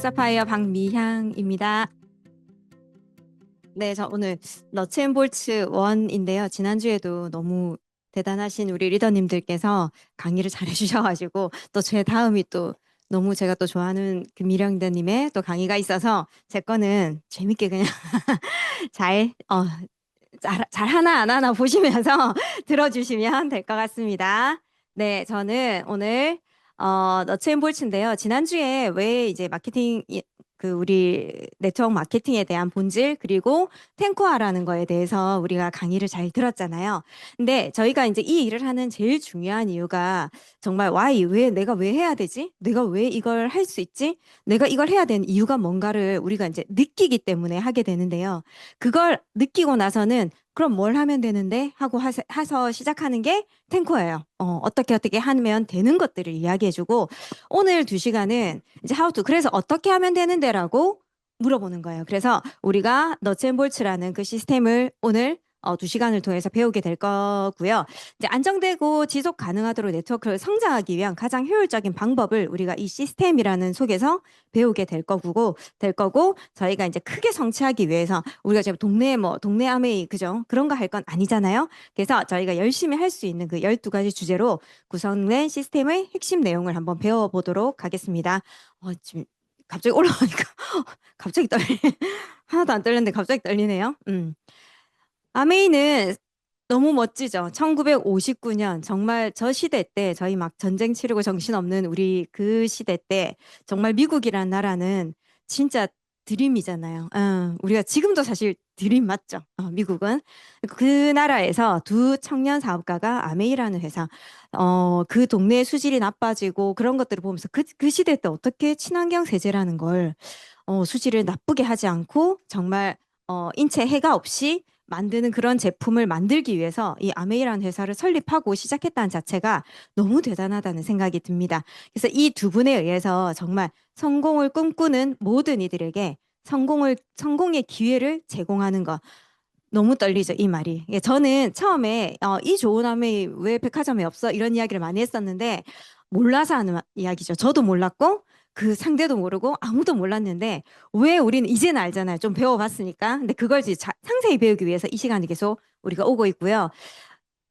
엑사파이어 박미향입니다. 네, 저 오늘 너츠앤볼츠 1인데요. 지난주에도 너무 대단하신 우리 리더님들께서 강의를 잘 해주셔가지고 또 제 다음이 또 너무 제가 또 좋아하는 그 미령 리더님의 또 강의가 있어서 제 거는 재밌게 그냥 잘, 잘 하나 안 하나 보시면서 들어주시면 될 것 같습니다. 네, 저는 오늘 너츠앤볼츠인데요. 지난주에 왜 이제 그 우리 네트워크 마케팅에 대한 본질 그리고 탱커화라는 거에 대해서 우리가 강의를 잘 들었잖아요. 근데 저희가 이제 이 일을 하는 제일 중요한 이유가 정말 why 왜 내가 왜 해야 되지? 내가 왜 이걸 할 수 있지? 내가 이걸 해야 되는 이유가 뭔가를 우리가 이제 느끼기 때문에 하게 되는데요. 그걸 느끼고 나서는 그럼 뭘 하면 되는데? 하고 해서 시작하는 게 탱커예요. 어떻게 하면 되는 것들을 이야기해주고 오늘 2시간은 이제 how to 그래서 어떻게 하면 되는데라고 물어보는 거예요. 그래서 우리가 너츠앤볼츠라는 그 시스템을 오늘 2시간을 통해서 배우게 될 거고요. 이제 안정되고 지속 가능하도록 네트워크를 성장하기 위한 가장 효율적인 방법을 우리가 이 시스템이라는 속에서 배우게 될 거고 저희가 이제 크게 성취하기 위해서 우리가 지금 동네 아메이 그죠? 그런 거 할 건 아니잖아요. 그래서 저희가 열심히 할 수 있는 그 12가지 주제로 구성된 시스템의 핵심 내용을 한번 배워보도록 하겠습니다. 지금 갑자기 올라오니까 갑자기 떨리네. 하나도 안 떨렸는데 갑자기 떨리네요. 아메이는 너무 멋지죠. 1959년 정말 저 시대 때 저희 막 전쟁 치르고 정신없는 우리 그 시대 때 정말 미국이란 나라는 진짜 드림이잖아요. 우리가 지금도 사실 드림 맞죠? 미국은 그 나라에서 두 청년 사업가가 아메이라는 회사 그 동네의 수질이 나빠지고 그런 것들을 보면서 그 시대 때 어떻게 친환경 세제라는 걸 수질을 나쁘게 하지 않고 정말 인체 해가 없이 만드는 그런 제품을 만들기 위해서 이 아메이라는 회사를 설립하고 시작했다는 자체가 너무 대단하다는 생각이 듭니다. 그래서 이 두 분에 의해서 정말 성공을 꿈꾸는 모든 이들에게 성공의 기회를 제공하는 것. 너무 떨리죠, 이 말이. 예, 저는 처음에 이 좋은 아메이 왜 백화점에 없어? 이런 이야기를 많이 했었는데 몰라서 하는 이야기죠. 저도 몰랐고 그 상대도 모르고 아무도 몰랐는데 왜 우리는 이제는 알잖아요. 좀 배워봤으니까. 근데 그걸 이제 상세히 배우기 위해서 이 시간이 계속 우리가 오고 있고요.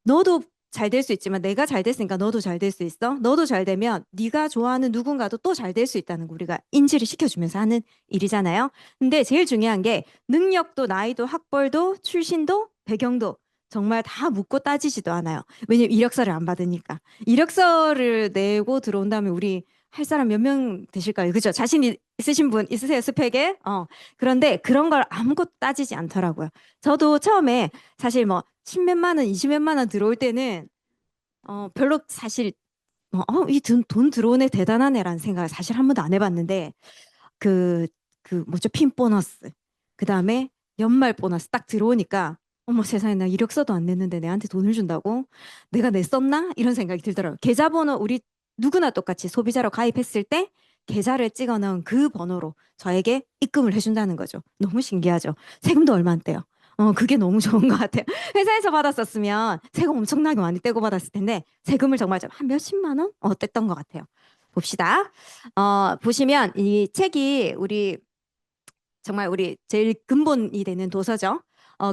너도 잘 될 수 있지만 내가 잘 됐으니까 너도 잘 될 수 있어. 너도 잘 되면 네가 좋아하는 누군가도 또 잘 될 수 있다는 거 우리가 인지를 시켜주면서 하는 일이잖아요. 근데 제일 중요한 게 능력도 나이도 학벌도 출신도 배경도 정말 다 묻고 따지지도 않아요. 왜냐면 이력서를 안 받으니까. 이력서를 내고 들어온 다음에 우리 할 사람 몇 명 되실까요? 그죠? 자신 있으신 분 있으세요? 스펙에? 그런데 그런 걸 아무것도 따지지 않더라고요. 저도 처음에 사실 뭐 10몇만 원, 20몇만 원 들어올 때는 별로 사실 이 돈 들어오네 대단하네라는 생각을 사실 한 번도 안 해봤는데 그 뭐죠 핀 보너스 그다음에 연말 보너스 딱 들어오니까 어머 세상에 나 이력서도 안 냈는데 내한테 돈을 준다고 내가 냈었나 이런 생각이 들더라고요. 계좌번호 우리 누구나 똑같이 소비자로 가입했을 때 계좌를 찍어 넣은 그 번호로 저에게 입금을 해준다는 거죠. 너무 신기하죠. 세금도 얼마 안 떼요. 그게 너무 좋은 것 같아요. 회사에서 받았었으면 세금 엄청나게 많이 떼고 받았을 텐데 세금을 정말 한 몇십만 원? 뗐던 것 같아요. 봅시다. 보시면 이 책이 정말 우리 제일 근본이 되는 도서죠.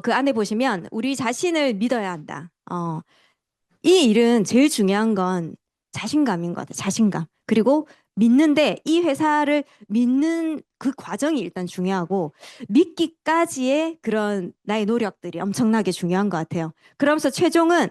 그 안에 보시면 우리 자신을 믿어야 한다. 이 일은 제일 중요한 건 자신감인 것 같아요. 자신감. 그리고 믿는데 이 회사를 믿는 그 과정이 일단 중요하고 믿기까지의 그런 나의 노력들이 엄청나게 중요한 것 같아요. 그러면서 최종은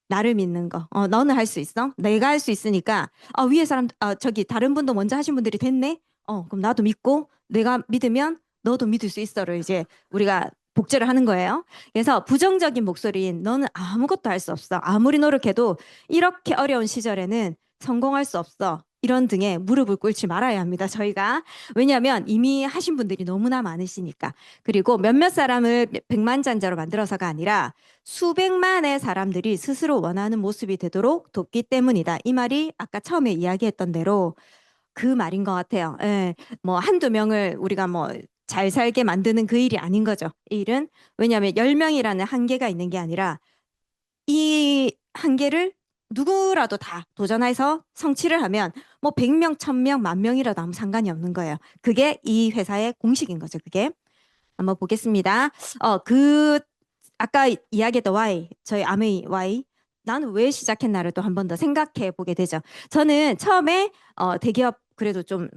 나를 믿는 거. 너는 할 수 있어? 내가 할 수 있으니까 위에 사람 저기 다른 분도 먼저 하신 분들이 됐네. 그럼 나도 믿고 내가 믿으면 너도 믿을 수 있어를 이제 우리가 복제를 하는 거예요. 그래서 부정적인 목소리인 너는 아무것도 할 수 없어. 아무리 노력해도 이렇게 어려운 시절에는 성공할 수 없어. 이런 등의 무릎을 꿇지 말아야 합니다. 저희가. 왜냐하면 이미 하신 분들이 너무나 많으시니까. 그리고 몇몇 사람을 백만장자로 만들어서가 아니라 수백만의 사람들이 스스로 원하는 모습이 되도록 돕기 때문이다. 이 말이 아까 처음에 이야기했던 대로 그 말인 것 같아요. 예, 뭐 한두 명을 우리가 뭐 잘 살게 만드는 그 일이 아닌 거죠. 이 일은. 왜냐하면 10명이라는 한계가 있는 게 아니라 이 한계를 누구라도 다 도전해서 성취를 하면 뭐 100명, 1000명, 만 명이라도 아무 상관이 없는 거예요. 그게 이 회사의 공식인 거죠. 그게. 한번 보겠습니다. 아까 이야기했던 Y, 저희 아메이 Y. 나는 왜 시작했나를 또 한 번 더 생각해 보게 되죠. 저는 처음에 대기업 그래도 좀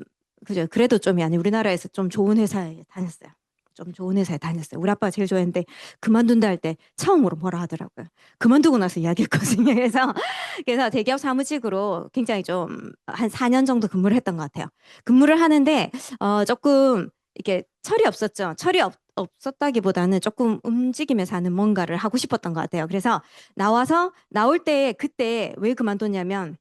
그죠. 그래도 좀이 아니 우리나라에서 좀 좋은 회사에 다녔어요. 좀 좋은 회사에 다녔어요. 우리 아빠가 제일 좋아했는데 그만둔다 할 때 처음으로 뭐라 하더라고요. 그만두고 나서 이야기했거든요. 그래서 대기업 사무직으로 굉장히 좀 한 4년 정도 근무를 했던 것 같아요. 근무를 하는데 조금 이게 철이 없었죠. 없었다기보다는 조금 움직이면서 하는 뭔가를 하고 싶었던 것 같아요. 그래서 나올 때 그때 왜 그만뒀냐면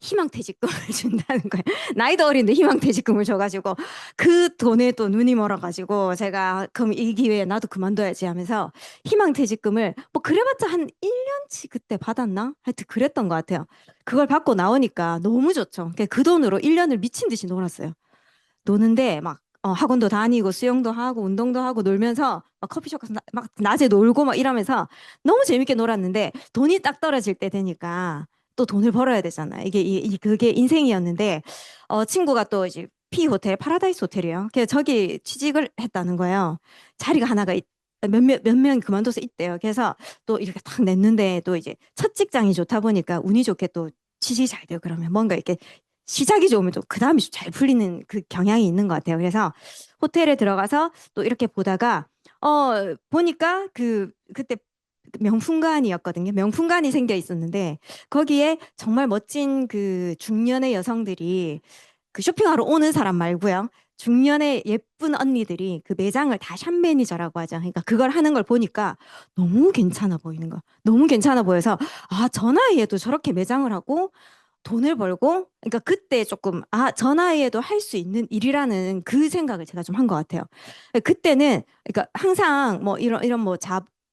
희망퇴직금을 준다는 거예요. 나이도 어린데 희망퇴직금을 줘가지고 그 돈에 또 눈이 멀어가지고 제가 그럼 이 기회에 나도 그만둬야지 하면서 희망퇴직금을 뭐 그래봤자 한 1년치 그때 받았나? 하여튼 그랬던 것 같아요. 그걸 받고 나오니까 너무 좋죠. 그 돈으로 1년을 미친 듯이 놀았어요. 노는데 막 학원도 다니고 수영도 하고 운동도 하고 놀면서 막 커피숍 가서 막 낮에 놀고 막 이러면서 너무 재밌게 놀았는데 돈이 딱 떨어질 때 되니까 또 돈을 벌어야 되잖아요. 그게 인생이었는데 친구가 또 이제 P 호텔 파라다이스 호텔이에요. 그래서 저기 취직을 했다는 거예요. 자리가 하나가 몇 명이 그만둬서 있대요. 그래서 또 이렇게 딱 냈는데 또 이제 첫 직장이 좋다 보니까 운이 좋게 또 취직이 잘 돼요. 그러면 뭔가 이렇게 시작이 좋으면 또 그 다음이 잘 풀리는 그 경향이 있는 것 같아요. 그래서 호텔에 들어가서 또 이렇게 보다가 보니까 그때 명품관이었거든요. 명품관이 생겨 있었는데 거기에 정말 멋진 그 중년의 여성들이 그 쇼핑하러 오는 사람 말고요. 중년의 예쁜 언니들이 그 매장을 다 샵 매니저라고 하죠. 그러니까 그걸 하는 걸 보니까 너무 괜찮아 보이는 거. 너무 괜찮아 보여서 아, 저 나이에도 저렇게 매장을 하고 돈을 벌고, 그러니까 그때 조금, 아, 저 나이에도 할 수 있는 일이라는 그 생각을 제가 좀 한 것 같아요. 그때는, 그러니까 항상 뭐 이런 뭐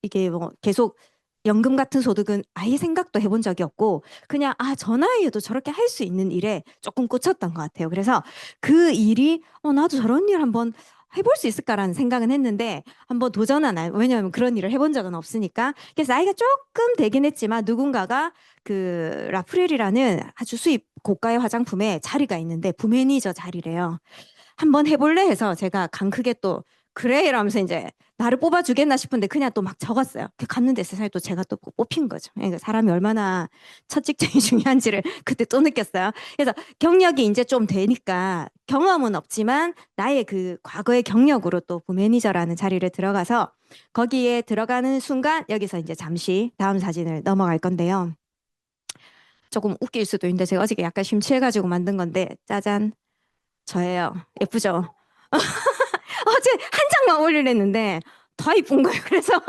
이게 뭐 계속 연금 같은 소득은 아예 생각도 해본 적이 없고, 그냥, 아, 저 나이에도 저렇게 할 수 있는 일에 조금 꽂혔던 것 같아요. 그래서 그 일이, 나도 저런 일 한번 해볼 수 있을까라는 생각은 했는데, 한번 도전은 안, 왜냐하면 그런 일을 해본 적은 없으니까. 그래서 나이가 조금 되긴 했지만, 누군가가 그 라프렐이라는 아주 수입 고가의 화장품에 자리가 있는데 부매니저 자리래요. 한번 해볼래 해서 제가 강 크게 또 그래 이러면서 이제 나를 뽑아주겠나 싶은데 그냥 또 막 적었어요. 갔는데 세상에 또 제가 또 뽑힌 거죠. 그러니까 사람이 얼마나 첫 직장이 중요한지를 그때 또 느꼈어요. 그래서 경력이 이제 좀 되니까 경험은 없지만 나의 그 과거의 경력으로 또 부매니저라는 자리를 들어가서 거기에 들어가는 순간 여기서 이제 잠시 다음 사진을 넘어갈 건데요. 조금 웃길 수도 있는데 제가 어저께 약간 심취해가지고 만든 건데 짜잔 저예요. 예쁘죠? 어제 한 장만 올리랬는데 더 이쁜 거예요. 그래서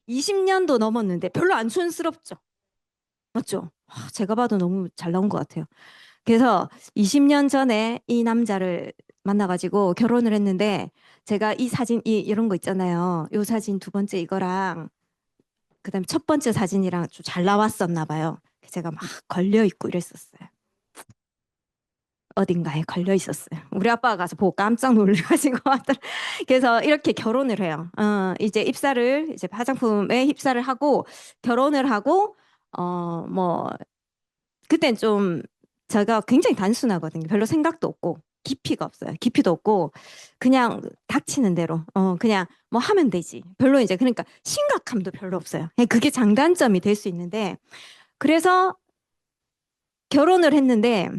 20년도 넘었는데 별로 안 촌스럽죠? 맞죠? 제가 봐도 너무 잘 나온 것 같아요. 그래서 20년 전에 이 남자를 만나가지고 결혼을 했는데 제가 이 사진 이런 거 있잖아요. 요 사진 두 번째 이거랑 그다음에 첫 번째 사진이랑 좀 잘 나왔었나 봐요. 제가 막 걸려 있고 이랬었어요. 어딘가에 걸려 있었어요. 우리 아빠가 가서 보고 깜짝 놀래가지고 왔더라. 그래서 이렇게 결혼을 해요. 이제 이제 화장품에 입사를 하고 결혼을 하고 뭐 그땐 좀 제가 굉장히 단순하거든요. 별로 생각도 없고 깊이가 없어요. 깊이도 없고 그냥 닥치는 대로 그냥 뭐 하면 되지. 별로 이제 그러니까 심각함도 별로 없어요. 그냥 그게 장단점이 될 수 있는데 그래서 결혼을 했는데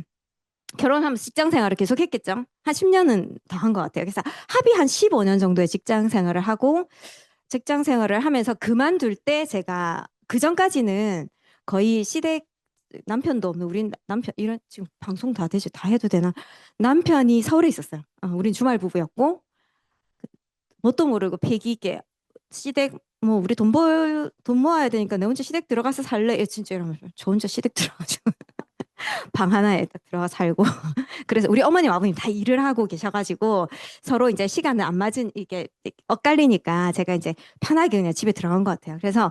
결혼하면서 직장 생활을 계속 했겠죠. 한 10년은 더 한 것 같아요. 그래서 합의 한 15년 정도의 직장 생활을 하고 직장 생활을 하면서 그만둘 때 제가 그 전까지는 거의 시댁 남편도 없는 우린 남편 이런 지금 방송 다 되지 다 해도 되나 남편이 서울에 있었어요. 우린 주말 부부였고 뭣도 모르고 패기 있게 시댁 뭐 우리 돈 모아야 되니까 내 혼자 시댁 들어가서 살래? 진짜 이러면서 저 혼자 시댁 들어가지고 방 하나에 딱 들어가 살고 그래서 우리 어머님 아버님 다 일을 하고 계셔가지고 서로 이제 시간을 안 맞은 이게 엇갈리니까 제가 이제 편하게 그냥 집에 들어간 것 같아요. 그래서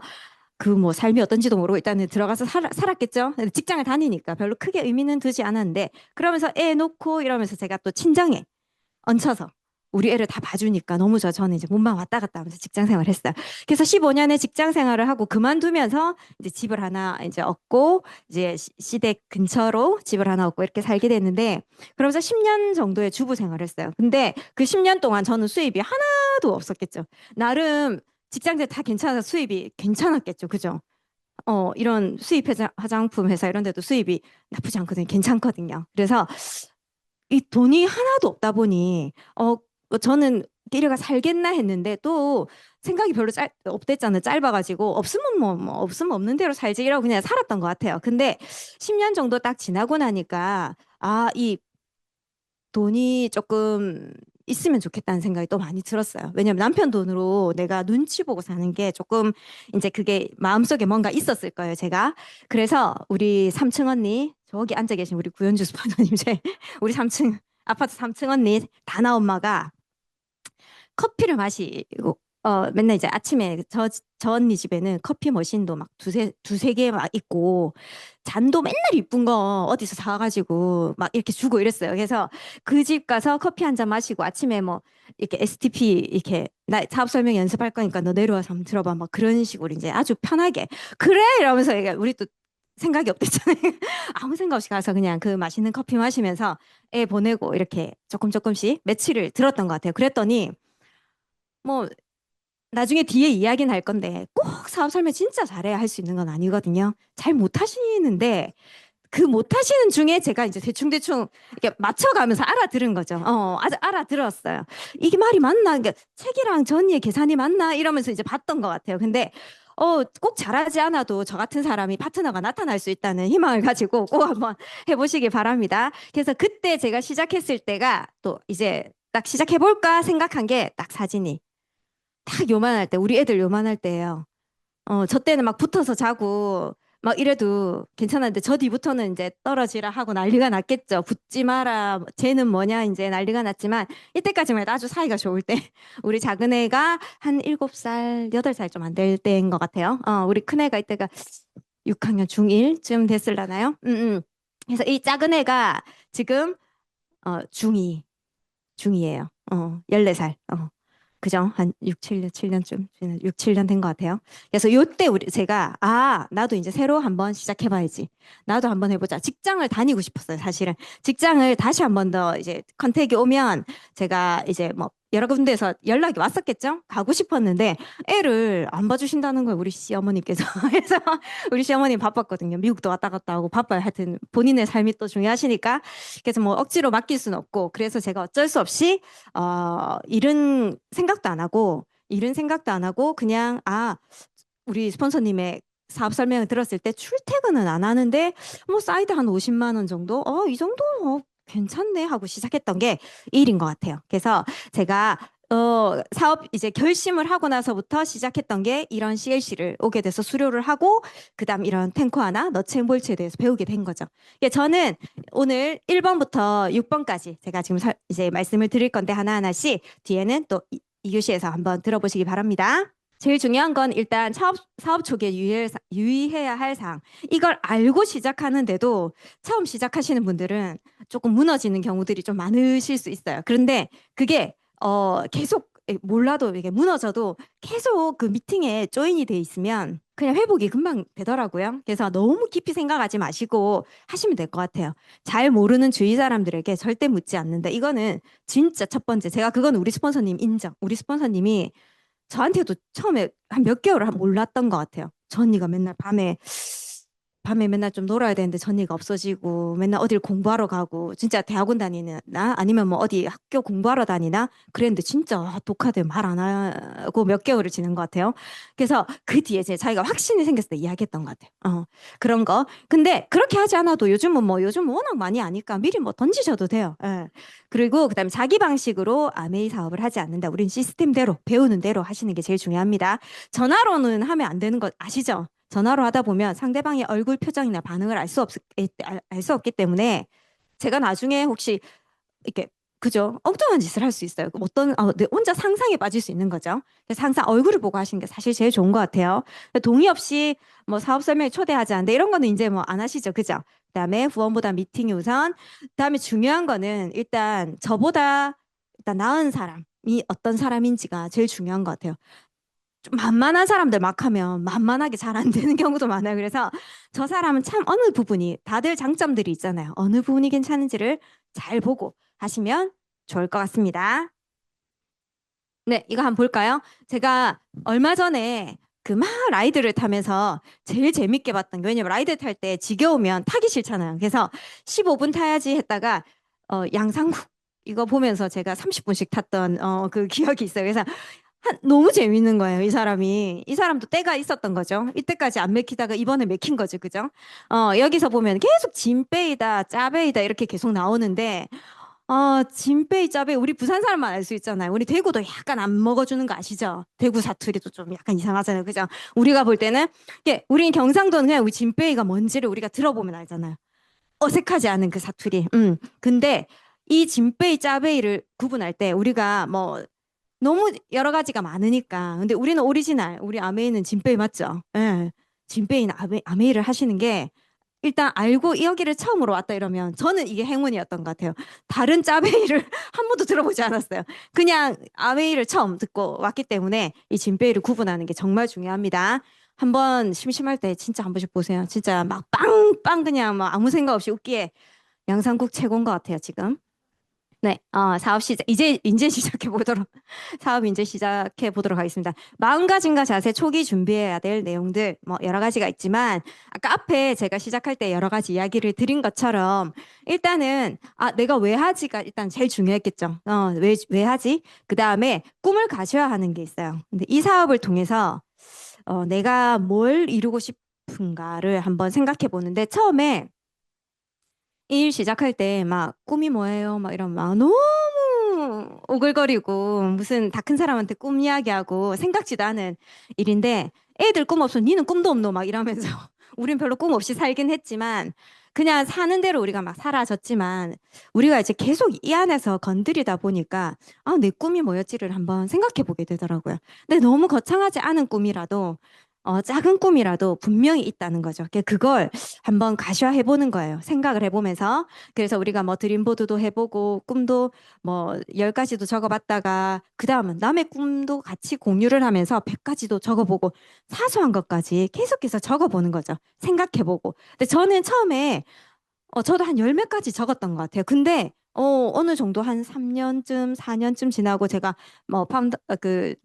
그 뭐 삶이 어떤지도 모르고 일단은 들어가서 살았겠죠. 직장을 다니니까 별로 크게 의미는 두지 않았는데 그러면서 애 놓고 이러면서 제가 또 친정에 얹혀서 우리 애를 다 봐주니까 너무 저는 이제 몸만 왔다 갔다 하면서 직장 생활을 했어요. 그래서 15년의 직장 생활을 하고 그만두면서 이제 집을 하나 이제 얻고 이제 시댁 근처로 집을 하나 얻고 이렇게 살게 됐는데 그러면서 10년 정도의 주부 생활을 했어요. 근데 그 10년 동안 저는 수입이 하나도 없었겠죠. 나름 직장들 다 괜찮아서 수입이 괜찮았겠죠. 그죠? 이런 수입 화장품 회사 이런 데도 수입이 나쁘지 않거든요. 괜찮거든요. 그래서 이 돈이 하나도 없다 보니 저는 끼리가 살겠나 했는데 또 생각이 별로 없댔잖아요. 짧아가지고 없으면 뭐 없으면 없는 대로 살지 이러고 그냥 살았던 것 같아요. 근데 10년 정도 딱 지나고 나니까 이 돈이 조금 있으면 좋겠다는 생각이 또 많이 들었어요. 왜냐면 남편 돈으로 내가 눈치 보고 사는 게 조금 이제 그게 마음속에 뭔가 있었을 거예요, 제가. 그래서 우리 3층 언니, 저기 앉아 계신 우리 구현주 스파더님, 우리 3층, 아파트 3층 언니, 다나 엄마가 커피를 마시고 맨날 이제 아침에 저 언니 집에는 커피 머신도 막 두세 개 막 있고 잔도 맨날 이쁜 거 어디서 사가지고 막 이렇게 주고 이랬어요. 그래서 그 집 가서 커피 한 잔 마시고 아침에 뭐 이렇게 STP 이렇게 나 사업 설명 연습할 거니까 너 내려와서 한번 들어봐 막 그런 식으로 이제 아주 편하게 그래 이러면서 우리 또 생각이 없댔잖아요. 아무 생각 없이 가서 그냥 그 맛있는 커피 마시면서 애 보내고 이렇게 조금씩 며칠을 들었던 것 같아요. 그랬더니 뭐 나중에 뒤에 이야기는 할 건데 꼭 사업 설명 진짜 잘해야 할 수 있는 건 아니거든요. 잘 못하시는데 그 못하시는 중에 제가 이제 대충대충 이렇게 맞춰가면서 알아들은 거죠. 아주 알아들었어요. 이게 말이 맞나? 그러니까 책이랑 전이의 계산이 맞나? 이러면서 이제 봤던 것 같아요. 근데 꼭 잘하지 않아도 저 같은 사람이 파트너가 나타날 수 있다는 희망을 가지고 꼭 한번 해보시기 바랍니다. 그래서 그때 제가 시작했을 때가 또 이제 딱 시작해볼까 생각한 게 딱 사진이 딱 요만할 때, 우리 애들 요만할 때예요. 저 때는 막 붙어서 자고 막 이래도 괜찮았는데 저 뒤부터는 이제 떨어지라 하고 난리가 났겠죠. 붙지 마라. 쟤는 뭐냐 이제 난리가 났지만 이때까지만 해도 아주 사이가 좋을 때 우리 작은 애가 한 7살, 8살 좀 안 될 때인 것 같아요. 우리 큰 애가 이때가 6학년 중1쯤 됐을라나요? 그래서 이 작은 애가 지금 중2, 중2예요. 14살. 그죠? 한 6, 7년, 7년쯤, 6, 7년 된 것 같아요. 그래서 요때 제가, 나도 이제 새로 한번 시작해봐야지. 나도 한번 해보자. 직장을 다니고 싶었어요, 사실은. 직장을 다시 한번 더 이제 컨택이 오면 제가 이제 뭐 여러 군데에서 연락이 왔었겠죠? 가고 싶었는데 애를 안 봐주신다는 거예요, 우리 시어머니께서. 그래서 우리 시어머니 바빴거든요. 미국도 왔다 갔다 하고 바빠요. 하여튼 본인의 삶이 또 중요하시니까. 그래서 뭐 억지로 맡길 수는 없고. 그래서 제가 어쩔 수 없이 일은 생각도 안 하고 그냥 우리 스폰서님의 사업 설명을 들었을 때 출퇴근은 안 하는데 뭐 사이드 한 50만 원 정도 이 정도 괜찮네 하고 시작했던 게 이 일인 것 같아요. 그래서 제가 사업 이제 결심을 하고 나서부터 시작했던 게 이런 CLC를 오게 돼서 수료를 하고 그다음 이런 탱커 하나 너츠앤볼츠에 대해서 배우게 된 거죠. 저는 오늘 1번부터 6번까지 제가 지금 이제 말씀을 드릴 건데 하나하나씩 뒤에는 또 이교시에서 한번 들어보시기 바랍니다. 제일 중요한 건 일단 사업 초기에 유의해야 할 사항. 이걸 알고 시작하는데도 처음 시작하시는 분들은 조금 무너지는 경우들이 좀 많으실 수 있어요. 그런데 그게 계속 몰라도 이게 무너져도 계속 그 미팅에 조인이 돼 있으면 그냥 회복이 금방 되더라고요. 그래서 너무 깊이 생각하지 마시고 하시면 될 것 같아요. 잘 모르는 주위 사람들에게 절대 묻지 않는다. 이거는 진짜 첫 번째. 제가 그건 우리 스폰서님 인정. 우리 스폰서님이 저한테도 처음에 한 몇 개월을 몰랐던 것 같아요. 저 언니가 맨날 밤에 맨날 좀 놀아야 되는데 전이가 없어지고 맨날 어딜 공부하러 가고 진짜 대학원 다니나 아니면 뭐 어디 학교 공부하러 다니나 그랬는데 진짜 독하대 말 안 하고 몇 개월을 지낸 것 같아요. 그래서 그 뒤에 제 자기가 확신이 생겼을 때 이야기했던 것 같아요. 그런 거. 근데 그렇게 하지 않아도 요즘 워낙 많이 아니까 미리 뭐 던지셔도 돼요. 예. 그리고 그다음에 자기 방식으로 아메이 사업을 하지 않는다. 우린 시스템대로 배우는 대로 하시는 게 제일 중요합니다. 전화로는 하면 안 되는 거 아시죠? 전화로 하다 보면 상대방의 얼굴 표정이나 반응을 알 수 없기 때문에 제가 나중에 혹시 이렇게 그죠? 엉뚱한 짓을 할 수 있어요. 내 혼자 상상에 빠질 수 있는 거죠. 그래서 항상 얼굴을 보고 하시는 게 사실 제일 좋은 것 같아요. 동의 없이 뭐 사업 설명에 초대하지 않는다 이런 거는 이제 뭐 안 하시죠, 그죠? 그다음에 후원보다 미팅이 우선. 그다음에 중요한 거는 일단 저보다 일단 나은 사람이 어떤 사람인지가 제일 중요한 것 같아요. 좀 만만한 사람들 막 하면 만만하게 잘 안 되는 경우도 많아요. 그래서 저 사람은 참 어느 부분이 다들 장점들이 있잖아요. 어느 부분이 괜찮은지를 잘 보고 하시면 좋을 것 같습니다. 네, 이거 한번 볼까요? 제가 얼마 전에 그 막 라이드를 타면서 제일 재밌게 봤던 게 왜냐면 라이드 탈 때 지겨우면 타기 싫잖아요. 그래서 15분 타야지 했다가 양상국 이거 보면서 제가 30분씩 탔던 그 기억이 있어요. 그래서 너무 재밌는 거예요, 이 사람이. 이 사람도 때가 있었던 거죠. 이때까지 안 맥히다가 이번에 맥힌 거죠, 그죠? 여기서 보면 계속 진빼이다, 짜배이다 이렇게 계속 나오는데 진빼이 짜배이 우리 부산 사람만 알 수 있잖아요. 우리 대구도 약간 안 먹어주는 거 아시죠? 대구 사투리도 좀 약간 이상하잖아요, 그죠? 우리가 볼 때는 우리는 경상도는 그냥 우리 진빼이가 뭔지를 우리가 들어보면 알잖아요. 어색하지 않은 그 사투리. 근데 이 진빼이 짜배이를 구분할 때 우리가 뭐 너무 여러 가지가 많으니까. 근데 우리는 오리지널, 우리 아메이는 진페이 맞죠? 예. 진페이는 아메이를 하시는 게 일단 알고 여기를 처음으로 왔다 이러면 저는 이게 행운이었던 것 같아요. 다른 짜베이를 한 번도 들어보지 않았어요. 그냥 아메이를 처음 듣고 왔기 때문에 이 진페이를 구분하는 게 정말 중요합니다. 한번 심심할 때 진짜 한 번씩 보세요. 진짜 막 빵빵 그냥 막 아무 생각 없이 웃기에 양상국 최고인 것 같아요, 지금. 네, 사업 시작, 이제 시작해 보도록, 사업 이제 시작해 보도록 하겠습니다. 마음가짐과 자세 초기 준비해야 될 내용들, 뭐, 여러 가지가 있지만, 아까 앞에 제가 시작할 때 여러 가지 이야기를 드린 것처럼, 일단은, 내가 왜 하지가 일단 제일 중요했겠죠. 왜 하지? 그 다음에 꿈을 가져야 하는 게 있어요. 근데 이 사업을 통해서, 내가 뭘 이루고 싶은가를 한번 생각해 보는데, 처음에, 일 시작할 때 막 꿈이 뭐예요? 막 이러면 막 너무 오글거리고 무슨 다 큰 사람한테 꿈 이야기하고 생각지도 않은 일인데 애들 꿈 없어 니는 꿈도 없노 막 이러면서 우린 별로 꿈 없이 살긴 했지만 그냥 사는 대로 우리가 막 살아졌지만 우리가 이제 계속 이 안에서 건드리다 보니까 내 꿈이 뭐였지를 한번 생각해 보게 되더라고요. 근데 너무 거창하지 않은 꿈이라도 작은 꿈이라도 분명히 있다는 거죠. 그걸 한번 가셔해 보는 거예요. 생각을 해보면서. 그래서 우리가 뭐 드림보드도 해보고 꿈도 뭐 10가지도 적어봤다가 그 다음은 남의 꿈도 같이 공유를 하면서 100가지도 적어보고 사소한 것까지 계속해서 적어보는 거죠. 생각해보고. 근데 저는 처음에 저도 한 열 몇 가지 적었던 것 같아요. 근데 어느 정도 한 3년쯤, 4년쯤 지나고 제가 뭐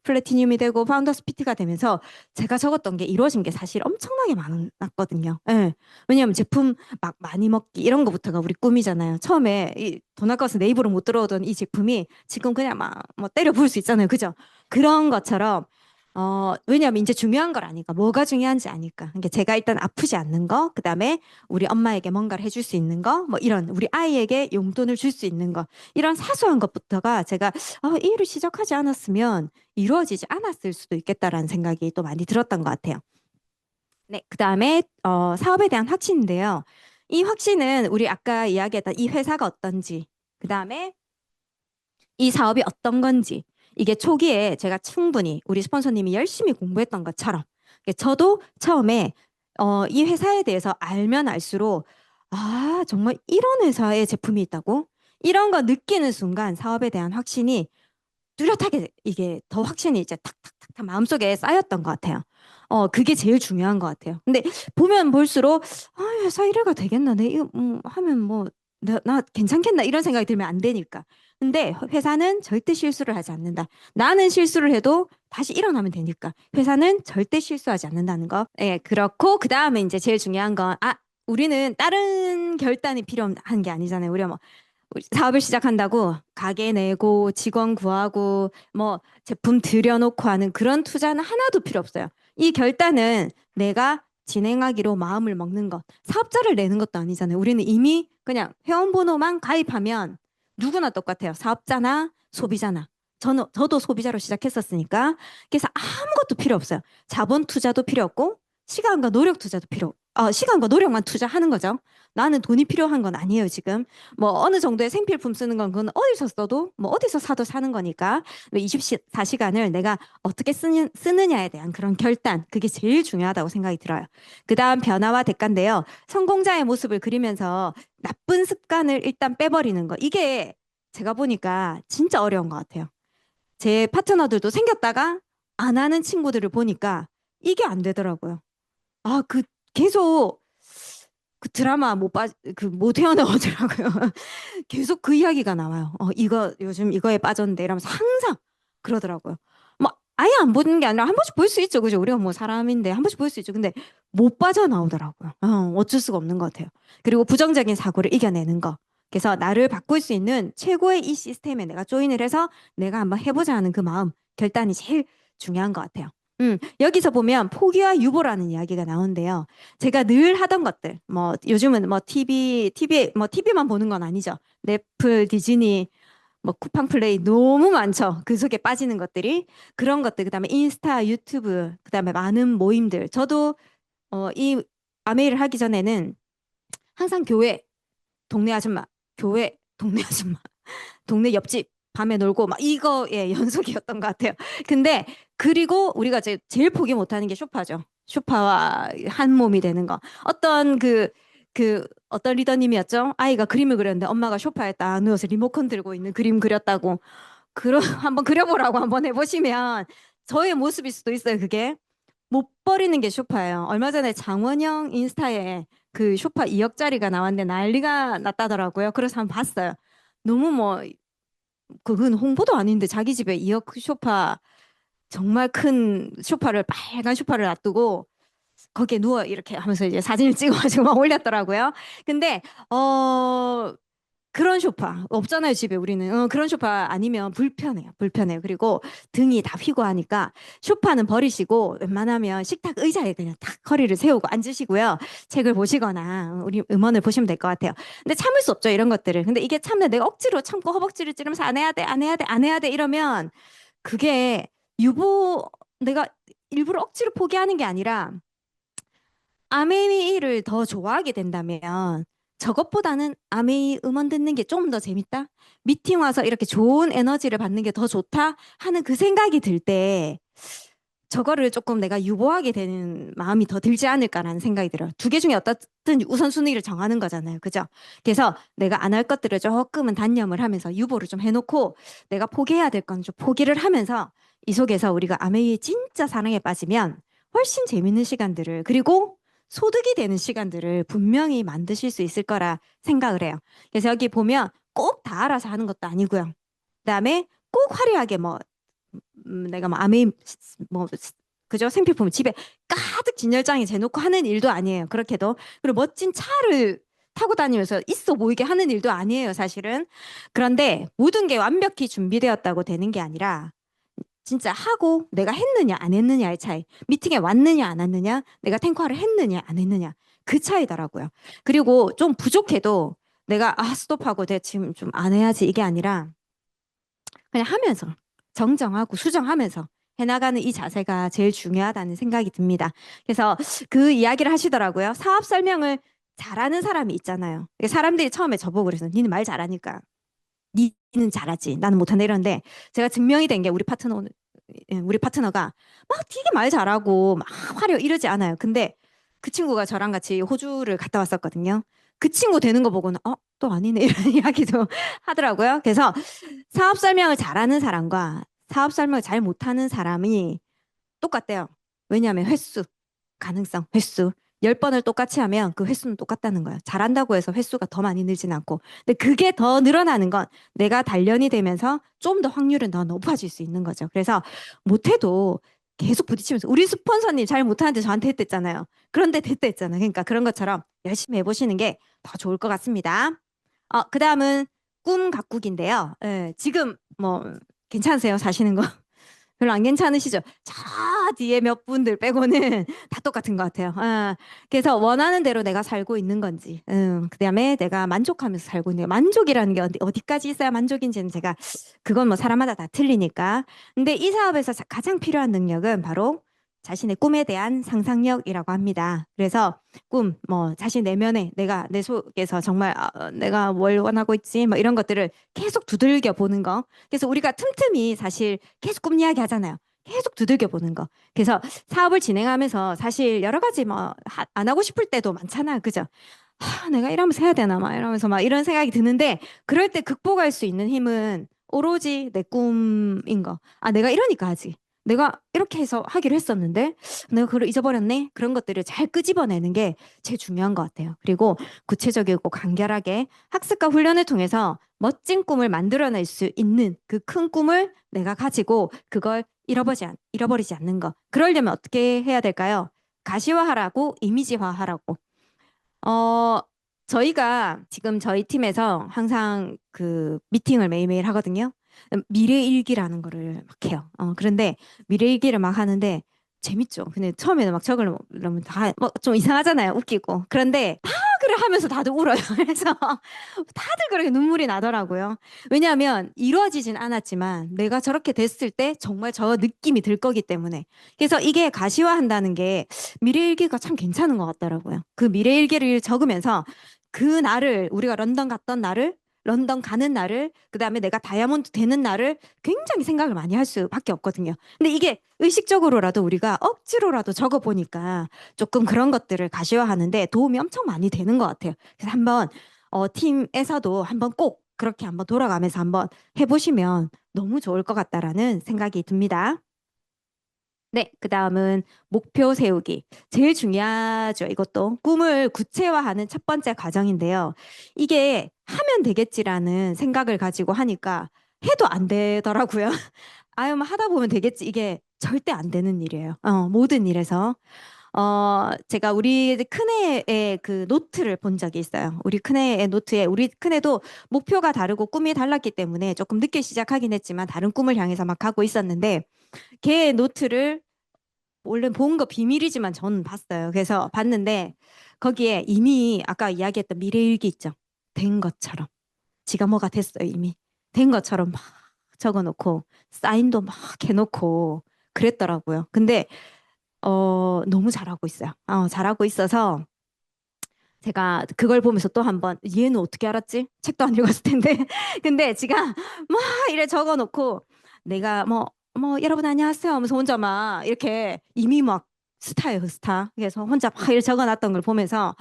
플래티늄이 되고 파운더스 PT가 되면서 제가 적었던 게 이루어진 게 사실 엄청나게 많았거든요. 예. 왜냐하면 제품 막 많이 먹기 이런 거부터가 우리 꿈이잖아요. 처음에 돈 아까워서 내 입으로 못 들어오던 이 제품이 지금 그냥 막 뭐 때려 부을 수 있잖아요. 그죠? 그런 것처럼 왜냐하면 이제 중요한 걸 아니까, 뭐가 중요한지 아니까. 그러니까 제가 일단 아프지 않는 거, 그 다음에 우리 엄마에게 뭔가를 해줄 수 있는 거, 뭐 이런, 우리 아이에게 용돈을 줄 수 있는 거, 이런 사소한 것부터가 제가, 이 일을 시작하지 않았으면 이루어지지 않았을 수도 있겠다라는 생각이 또 많이 들었던 것 같아요. 네, 그 다음에, 사업에 대한 확신인데요. 이 확신은 우리 아까 이야기했던 이 회사가 어떤지, 그 다음에 이 사업이 어떤 건지 이게 초기에 제가 충분히 우리 스폰서님이 열심히 공부했던 것처럼 저도 처음에 이 회사에 대해서 알면 알수록 정말 이런 회사의 제품이 있다고 이런 거 느끼는 순간 사업에 대한 확신이 뚜렷하게 이게 더 확신이 이제 탁탁탁탁 마음속에 쌓였던 것 같아요. 그게 제일 중요한 것 같아요. 근데 보면 볼수록 회사 일해가 되겠나? 내 이거 하면 뭐 나 괜찮겠나? 이런 생각이 들면 안 되니까. 근데 회사는 절대 실수를 하지 않는다. 나는 실수를 해도 다시 일어나면 되니까. 회사는 절대 실수하지 않는다는 거. 예, 그렇고 그 다음에 이제 제일 중요한 건 우리는 다른 결단이 필요한 게 아니잖아요. 우리가 뭐 우리 사업을 시작한다고 가게 내고 직원 구하고 뭐 제품 들여놓고 하는 그런 투자는 하나도 필요 없어요. 이 결단은 내가 진행하기로 마음을 먹는 것. 사업자를 내는 것도 아니잖아요. 우리는 이미 그냥 회원번호만 가입하면 누구나 똑같아요. 사업자나 소비자나. 저도 소비자로 시작했었으니까. 그래서 아무것도 필요 없어요. 자본 투자도 필요 없고 시간과 노력 투자도 시간과 노력만 투자하는 거죠. 나는 돈이 필요한 건 아니에요, 지금. 뭐 어느 정도의 생필품 쓰는 건 그건 어디서 써도 뭐 어디서 사도 사는 거니까 24시간을 내가 어떻게 쓰느냐에 대한 그런 결단 그게 제일 중요하다고 생각이 들어요. 그다음 변화와 대가인데요. 성공자의 모습을 그리면서 나쁜 습관을 일단 빼버리는 거. 이게 제가 보니까 진짜 어려운 것 같아요. 제 파트너들도 생겼다가 안 하는 친구들을 보니까 이게 안 되더라고요. 아, 계속 그 드라마 못 헤어나오더라고요. 계속 그 이야기가 나와요. 이거 요즘 이거에 빠졌는데 이러면서 항상 그러더라고요. 뭐 아예 안 보는 게 아니라 한 번씩 볼 수 있죠. 그죠? 우리가 뭐 사람인데 한 번씩 볼 수 있죠. 근데 못 빠져나오더라고요. 어쩔 수가 없는 것 같아요. 그리고 부정적인 사고를 이겨내는 거. 그래서 나를 바꿀 수 있는 최고의 이 시스템에 내가 조인을 해서 내가 한번 해보자 하는 그 마음, 결단이 제일 중요한 것 같아요. 여기서 보면 포기와 유보라는 이야기가 나오는데요. 제가 늘 하던 것들, 뭐 요즘은 뭐 TV만 보는 건 아니죠. 넷플, 디즈니, 뭐 쿠팡 플레이 너무 많죠. 그 속에 빠지는 것들이 그런 것들, 그다음에 인스타, 유튜브, 그다음에 많은 모임들. 저도 이 아메이를 하기 전에는 항상 교회, 동네 아줌마, 교회, 동네 아줌마, 동네 옆집 밤에 놀고 막 이거의 연속이었던 것 같아요. 근데 그리고 우리가 제일 포기 못하는 게 쇼파죠. 쇼파와 한 몸이 되는 거. 어떤 리더님이었죠? 아이가 그림을 그렸는데 엄마가 쇼파에 딱 누워서 리모컨 들고 있는 그림 그렸다고. 한번 그려보라고 한번 해보시면 저의 모습일 수도 있어요. 그게 못 버리는 게 쇼파예요. 얼마 전에 장원영 인스타에 그 쇼파 2억짜리가 나왔는데 난리가 났다더라고요. 그래서 한번 봤어요. 너무 뭐 그건 홍보도 아닌데 자기 집에 2억 소파 정말 큰 소파를 빨간 소파를 놔두고 거기에 누워 이렇게 하면서 이제 사진을 찍어가지고 막 올렸더라고요. 근데 그런 소파 없잖아요 집에 우리는. 그런 소파 아니면 불편해요. 그리고 등이 다 휘고 하니까 소파는 버리시고 웬만하면 식탁 의자에 그냥 탁 허리를 세우고 앉으시고요. 책을 보시거나 우리 음원을 보시면 될 것 같아요. 근데 참을 수 없죠 이런 것들을. 근데 이게 참는 내가 억지로 참고 허벅지를 찌르면서 안 해야 돼, 안 해야 돼, 안 해야 돼 이러면 그게 유보 내가 일부러 억지로 포기하는 게 아니라 아메이를 더 좋아하게 된다면 저것보다는 아메이 음원 듣는 게 좀 더 재밌다? 미팅 와서 이렇게 좋은 에너지를 받는 게 더 좋다? 하는 그 생각이 들 때 저거를 조금 내가 유보하게 되는 마음이 더 들지 않을까라는 생각이 들어요. 두 개 중에 어떻든 우선순위를 정하는 거잖아요. 그죠? 그래서 내가 안 할 것들을 조금은 단념을 하면서 유보를 좀 해놓고 내가 포기해야 될 건 좀 포기를 하면서 이 속에서 우리가 아메이의 진짜 사랑에 빠지면 훨씬 재밌는 시간들을 그리고 소득이 되는 시간들을 분명히 만드실 수 있을 거라 생각을 해요. 그래서 여기 보면 꼭 다 알아서 하는 것도 아니고요. 그다음에 꼭 화려하게 내가 뭐 아메이 뭐 그죠? 생필품 집에 가득 진열장에 재놓고 하는 일도 아니에요. 그렇게도. 그리고 멋진 차를 타고 다니면서 있어 보이게 하는 일도 아니에요, 사실은. 그런데 모든 게 완벽히 준비되었다고 되는 게 아니라 진짜 하고 내가 했느냐 안 했느냐의 차이. 미팅에 왔느냐 안 왔느냐, 내가 탱커를 했느냐 안 했느냐. 그 차이더라고요. 그리고 좀 부족해도 내가 스톱하고 내가 지금 좀 안 해야지 이게 아니라 그냥 하면서 정정하고 수정하면서 해나가는 이 자세가 제일 중요하다는 생각이 듭니다. 그래서 그 이야기를 하시더라고요. 사업 설명을 잘하는 사람이 있잖아요. 사람들이 처음에 저보고 그래서 니는 말 잘하니까 니는 잘하지 나는 못한다 이러는데 제가 증명이 된 게 우리 파트너가 막 되게 말 잘하고 막 화려 이러지 않아요. 근데 그 친구가 저랑 같이 호주를 갔다 왔었거든요. 그 친구 되는 거 보고는 또 아니네 이런 이야기도 하더라고요. 그래서 사업 설명을 잘하는 사람과 사업 설명을 잘 못하는 사람이 똑같대요. 왜냐하면 횟수, 가능성, 횟수. 10번을 똑같이 하면 그 횟수는 똑같다는 거예요. 잘한다고 해서 횟수가 더 많이 늘진 않고. 근데 그게 더 늘어나는 건 내가 단련이 되면서 좀 더 확률은 더 높아질 수 있는 거죠. 그래서 못해도 계속 부딪히면서 우리 스폰서님 잘 못하는데 저한테 했댔잖아요. 그런데 됐다 했잖아요. 그러니까 그런 것처럼 열심히 해보시는 게 더 좋을 것 같습니다. 그 다음은 꿈 가꾸기인데요. 예, 지금 뭐 괜찮으세요? 사시는 거? 별로 안 괜찮으시죠? 저 뒤에 몇 분들 빼고는 다 똑같은 것 같아요. 그래서 원하는 대로 내가 살고 있는 건지, 그다음에 내가 만족하면서 살고 있는 만족이라는 게 어디까지 있어야 만족인지는 제가 그건 뭐 사람마다 다 틀리니까. 근데 이 사업에서 가장 필요한 능력은 바로 자신의 꿈에 대한 상상력이라고 합니다. 그래서 뭐 자신 내면에 내가 내 속에서 정말 내가 뭘 원하고 있지, 뭐 이런 것들을 계속 두들겨 보는 거. 그래서 우리가 틈틈이 사실 계속 꿈 이야기 하잖아요. 계속 두들겨 보는 거. 그래서 사업을 진행하면서 사실 여러 가지 뭐 안 하고 싶을 때도 많잖아요. 그죠? 내가 이러면서 해야 되나 막 이러면서 막 이런 생각이 드는데 그럴 때 극복할 수 있는 힘은 오로지 내 꿈인 거. 내가 이러니까 하지. 내가 이렇게 해서 하기로 했었는데 내가 그걸 잊어버렸네. 그런 것들을 잘 끄집어내는 게 제일 중요한 것 같아요. 그리고 구체적이고 간결하게 학습과 훈련을 통해서 멋진 꿈을 만들어낼 수 있는 그 큰 꿈을 내가 가지고 그걸 잃어버리지 않는 거. 그러려면 어떻게 해야 될까요? 가시화하라고, 이미지화하라고. 어, 저희가 지금 저희 팀에서 항상 그 미팅을 매일매일 하거든요. 미래 일기라는 거를 막 해요. 그런데 미래 일기를 막 하는데 재밌죠. 근데 처음에는 막 적으려면 다 뭐 좀 이상하잖아요. 웃기고. 그런데 다 그걸 하면서 다들 울어요. 그래서 다들 그렇게 눈물이 나더라고요. 왜냐하면 이루어지진 않았지만 내가 저렇게 됐을 때 정말 저 느낌이 들 거기 때문에. 그래서 이게 가시화한다는 게 미래일기가 참 괜찮은 것 같더라고요. 그 미래일기를 적으면서 그 날을 우리가 런던 갔던 날을 런던 가는 날을 그다음에 내가 다이아몬드 되는 날을 굉장히 생각을 많이 할 수밖에 없거든요. 근데 이게 의식적으로라도 우리가 억지로라도 적어 보니까 조금 그런 것들을 가시화하는데 도움이 엄청 많이 되는 것 같아요. 그래서 한번 팀에서도 한번 꼭 그렇게 한번 돌아가면서 한번 해보시면 너무 좋을 것 같다라는 생각이 듭니다. 네, 그 다음은 목표 세우기. 제일 중요하죠. 이것도 꿈을 구체화하는 첫 번째 과정인데요. 이게 하면 되겠지라는 생각을 가지고 하니까 해도 안 되더라고요. 아유, 뭐 하다 보면 되겠지. 이게 절대 안 되는 일이에요. 모든 일에서. 제가 우리 큰애의 그 노트를 본 적이 있어요. 우리 큰애의 노트에 우리 큰애도 목표가 다르고 꿈이 달랐기 때문에 조금 늦게 시작하긴 했지만 다른 꿈을 향해서 막 가고 있었는데 걔의 노트를 원래 본 거 비밀이지만 저는 봤어요. 그래서 봤는데 거기에 이미 아까 이야기했던 미래일기 있죠. 된 것처럼. 지가 뭐가 됐어요, 이미. 된 것처럼 막 적어놓고 사인도 막 해놓고 그랬더라고요. 근데 너무 잘하고 있어요. 잘하고 있어서 제가 그걸 보면서 또 한번 얘는 어떻게 알았지? 책도 안 읽었을 텐데. 근데 지가 막 이래 적어놓고 내가 여러분 안녕하세요 하면서 혼자 막 이렇게 이미 막 스타예요, 스타. 그래서 혼자 막 이렇게 적어놨던 걸 보면서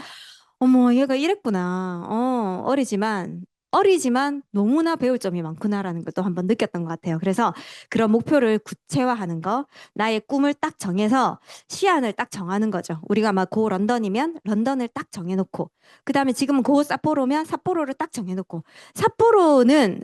어머, 얘가 이랬구나. 어리지만 너무나 배울 점이 많구나라는 것도 한번 느꼈던 것 같아요. 그래서 그런 목표를 구체화하는 거, 나의 꿈을 딱 정해서 시안을 딱 정하는 거죠. 우리가 막 고 런던이면 런던을 딱 정해놓고, 그 다음에 지금은 고 삿포로면 삿포로를 딱 정해놓고, 삿포로는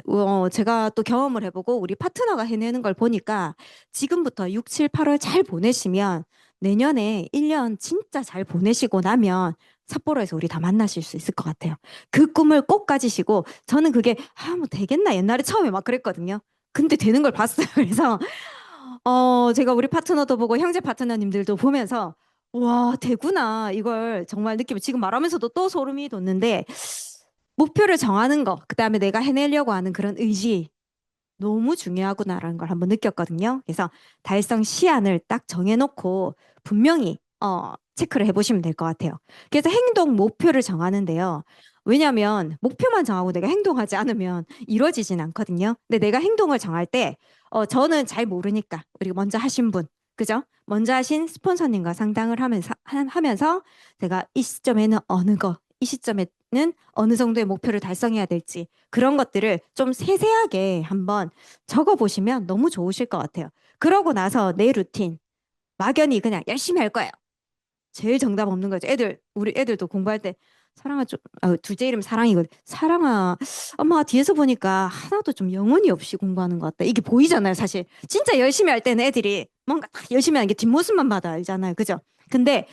제가 또 경험을 해보고 우리 파트너가 해내는 걸 보니까 지금부터 6, 7, 8월 잘 보내시면 내년에 1년 진짜 잘 보내시고 나면 삿포로에서 우리 다 만나실 수 있을 것 같아요. 그 꿈을 꼭 가지시고 저는 그게 뭐 되겠나 옛날에 처음에 막 그랬거든요. 근데 되는 걸 봤어요. 그래서 제가 우리 파트너도 보고 형제 파트너님들도 보면서 와 되구나 이걸 정말 느끼고 지금 말하면서도 또 소름이 돋는데 목표를 정하는 거 그다음에 내가 해내려고 하는 그런 의지 너무 중요하구나라는 걸 한번 느꼈거든요. 그래서 달성 시한을 딱 정해놓고 분명히 체크를 해보시면 될 것 같아요. 그래서 행동 목표를 정하는데요. 왜냐하면 목표만 정하고 내가 행동하지 않으면 이루어지진 않거든요. 근데 내가 행동을 정할 때 저는 잘 모르니까 우리 먼저 하신 분 그죠? 먼저 하신 스폰서님과 상담을 하면서 제가 이 시점에는 이 시점에는 어느 정도의 목표를 달성해야 될지 그런 것들을 좀 세세하게 한번 적어보시면 너무 좋으실 것 같아요. 그러고 나서 내 루틴 막연히 그냥 열심히 할 거예요. 제일 정답 없는 거죠. 우리 애들도 공부할 때 사랑아 둘째 이름 사랑이거든. 사랑아, 엄마가 뒤에서 보니까 하나도 좀 영혼이 없이 공부하는 것 같다. 이게 보이잖아요, 사실. 진짜 열심히 할 때는 애들이 뭔가 딱 열심히 하는 게 뒷모습만 봐도 알잖아요, 그죠? 근데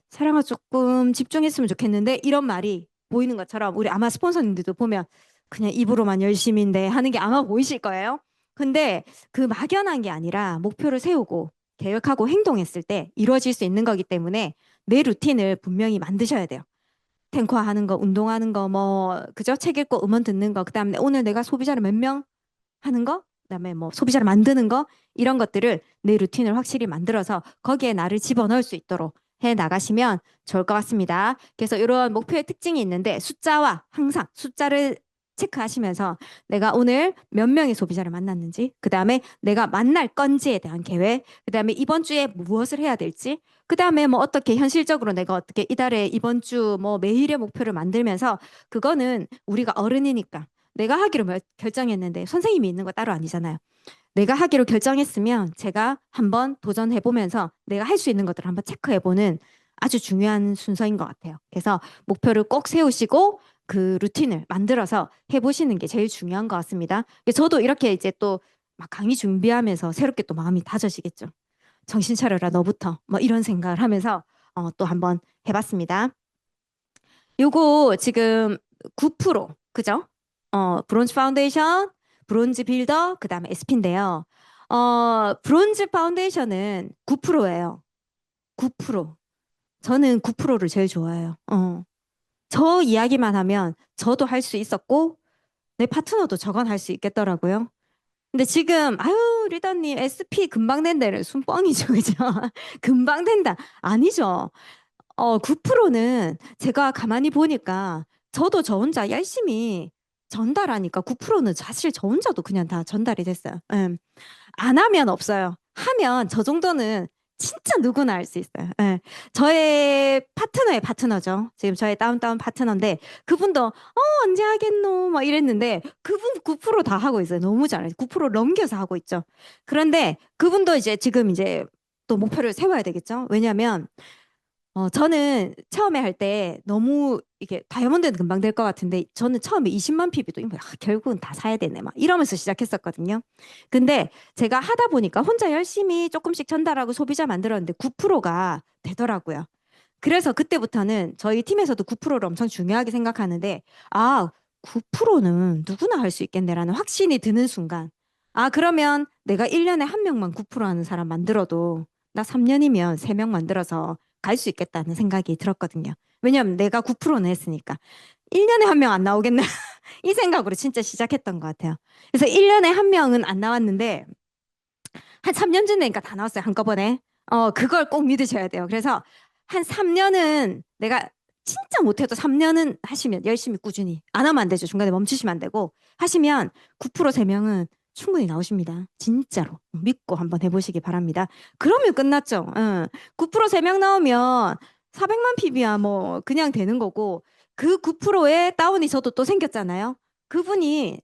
사랑아 조금 집중했으면 좋겠는데 이런 말이 보이는 것처럼 우리 아마 스폰서님들도 보면 그냥 입으로만 열심인데 하는 게 아마 보이실 거예요. 근데 그 막연한 게 아니라 목표를 세우고 계획하고 행동했을 때 이루어질 수 있는 거기 때문에 내 루틴을 분명히 만드셔야 돼요. 탱커 하는 거, 운동하는 거, 그죠? 책 읽고 음원 듣는 거, 그다음에 오늘 내가 소비자를 몇 명 하는 거, 그다음에 뭐 소비자를 만드는 거, 이런 것들을 내 루틴을 확실히 만들어서 거기에 나를 집어넣을 수 있도록 해 나가시면 좋을 것 같습니다. 그래서 이런 목표의 특징이 있는데 숫자와 항상 숫자를 체크하시면서 내가 오늘 몇 명의 소비자를 만났는지, 그 다음에 내가 만날 건지에 대한 계획, 그 다음에 이번 주에 무엇을 해야 될지, 그 다음에 뭐 어떻게 현실적으로 내가 어떻게 이달에 이번 주 뭐 매일의 목표를 만들면서 그거는 우리가 어른이니까 내가 하기로 결정했는데 선생님이 있는 거 따로 아니잖아요. 내가 하기로 결정했으면 제가 한번 도전해보면서 내가 할 수 있는 것들을 한번 체크해보는 아주 중요한 순서인 것 같아요. 그래서 목표를 꼭 세우시고 그 루틴을 만들어서 해보시는 게 제일 중요한 것 같습니다. 저도 이렇게 이제 또 막 강의 준비하면서 새롭게 또 마음이 다져지겠죠. 정신 차려라 너부터 뭐 이런 생각을 하면서 또 한번 해봤습니다. 요거 지금 9% 그죠? 브론즈 파운데이션, 브론즈 빌더, 그 다음에 SP인데요. 브론즈 파운데이션은 9%예요. 9%. 저는 9%를 제일 좋아해요. 저 이야기만 하면 저도 할 수 있었고 내 파트너도 저건 할 수 있겠더라고요. 근데 지금 아유 리더님 SP 금방 된다는 순뻥이죠, 그죠? 금방 된다. 아니죠. 9%는 제가 가만히 보니까 저도 저 혼자 열심히 전달하니까 9%는 사실 저 혼자도 그냥 다 전달이 됐어요. 안 하면 없어요. 하면 저 정도는 진짜 누구나 할 수 있어요. 예. 저의 파트너의 파트너죠. 지금 저의 다운다운 파트너인데 그분도 언제 하겠노 막 이랬는데 그분 9%다 하고 있어요. 너무 잘해요. 9% 넘겨서 하고 있죠. 그런데 그분도 이제 지금 이제 또 목표를 세워야 되겠죠. 왜냐하면 저는 처음에 할 때 너무 이게 다이아몬드는 금방 될 것 같은데 저는 처음에 20만 PB도 결국은 다 사야 되네 막 이러면서 시작했었거든요. 근데 제가 하다 보니까 혼자 열심히 조금씩 전달하고 소비자 만들었는데 9%가 되더라고요. 그래서 그때부터는 저희 팀에서도 9%를 엄청 중요하게 생각하는데 아, 9%는 누구나 할 수 있겠네라는 확신이 드는 순간 그러면 내가 1년에 한 명만 9% 하는 사람 만들어도 나 3년이면 3명 만들어서 갈 수 있겠다는 생각이 들었거든요. 왜냐면 내가 9%는 했으니까. 1년에 한 명 안 나오겠나? 이 생각으로 진짜 시작했던 것 같아요. 그래서 1년에 한 명은 안 나왔는데 한 3년쯤 되니까 다 나왔어요. 한꺼번에. 그걸 꼭 믿으셔야 돼요. 그래서 한 3년은 내가 진짜 못해도 3년은 하시면 열심히 꾸준히 안 하면 안 되죠. 중간에 멈추시면 안 되고 하시면 9% 3명은 충분히 나오십니다. 진짜로 믿고 한번 해보시기 바랍니다. 그러면 끝났죠. 9% 3명 나오면 400만 PB야 뭐 그냥 되는 거고 그 9%의 다운이 저도 또 생겼잖아요. 그분이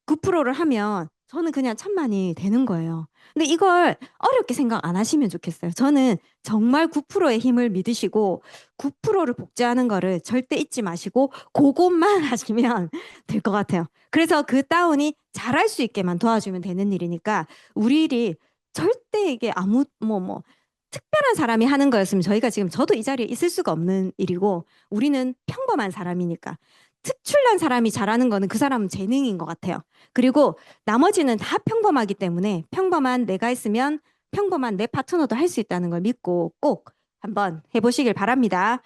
9%를 하면 저는 그냥 천만이 되는 거예요. 근데 이걸 어렵게 생각 안 하시면 좋겠어요. 저는 정말 9%의 힘을 믿으시고 9%를 복제하는 거를 절대 잊지 마시고 그것만 하시면 될 것 같아요. 그래서 그 다운이 잘할 수 있게만 도와주면 되는 일이니까 우리 일이 절대 이게 아무 특별한 사람이 하는 거였으면 저희가 지금 저도 이 자리에 있을 수가 없는 일이고 우리는 평범한 사람이니까 특출난 사람이 잘하는 거는 그 사람은 재능인 것 같아요. 그리고 나머지는 다 평범하기 때문에 평범한 내가 있으면 평범한 내 파트너도 할 수 있다는 걸 믿고 꼭 한번 해보시길 바랍니다.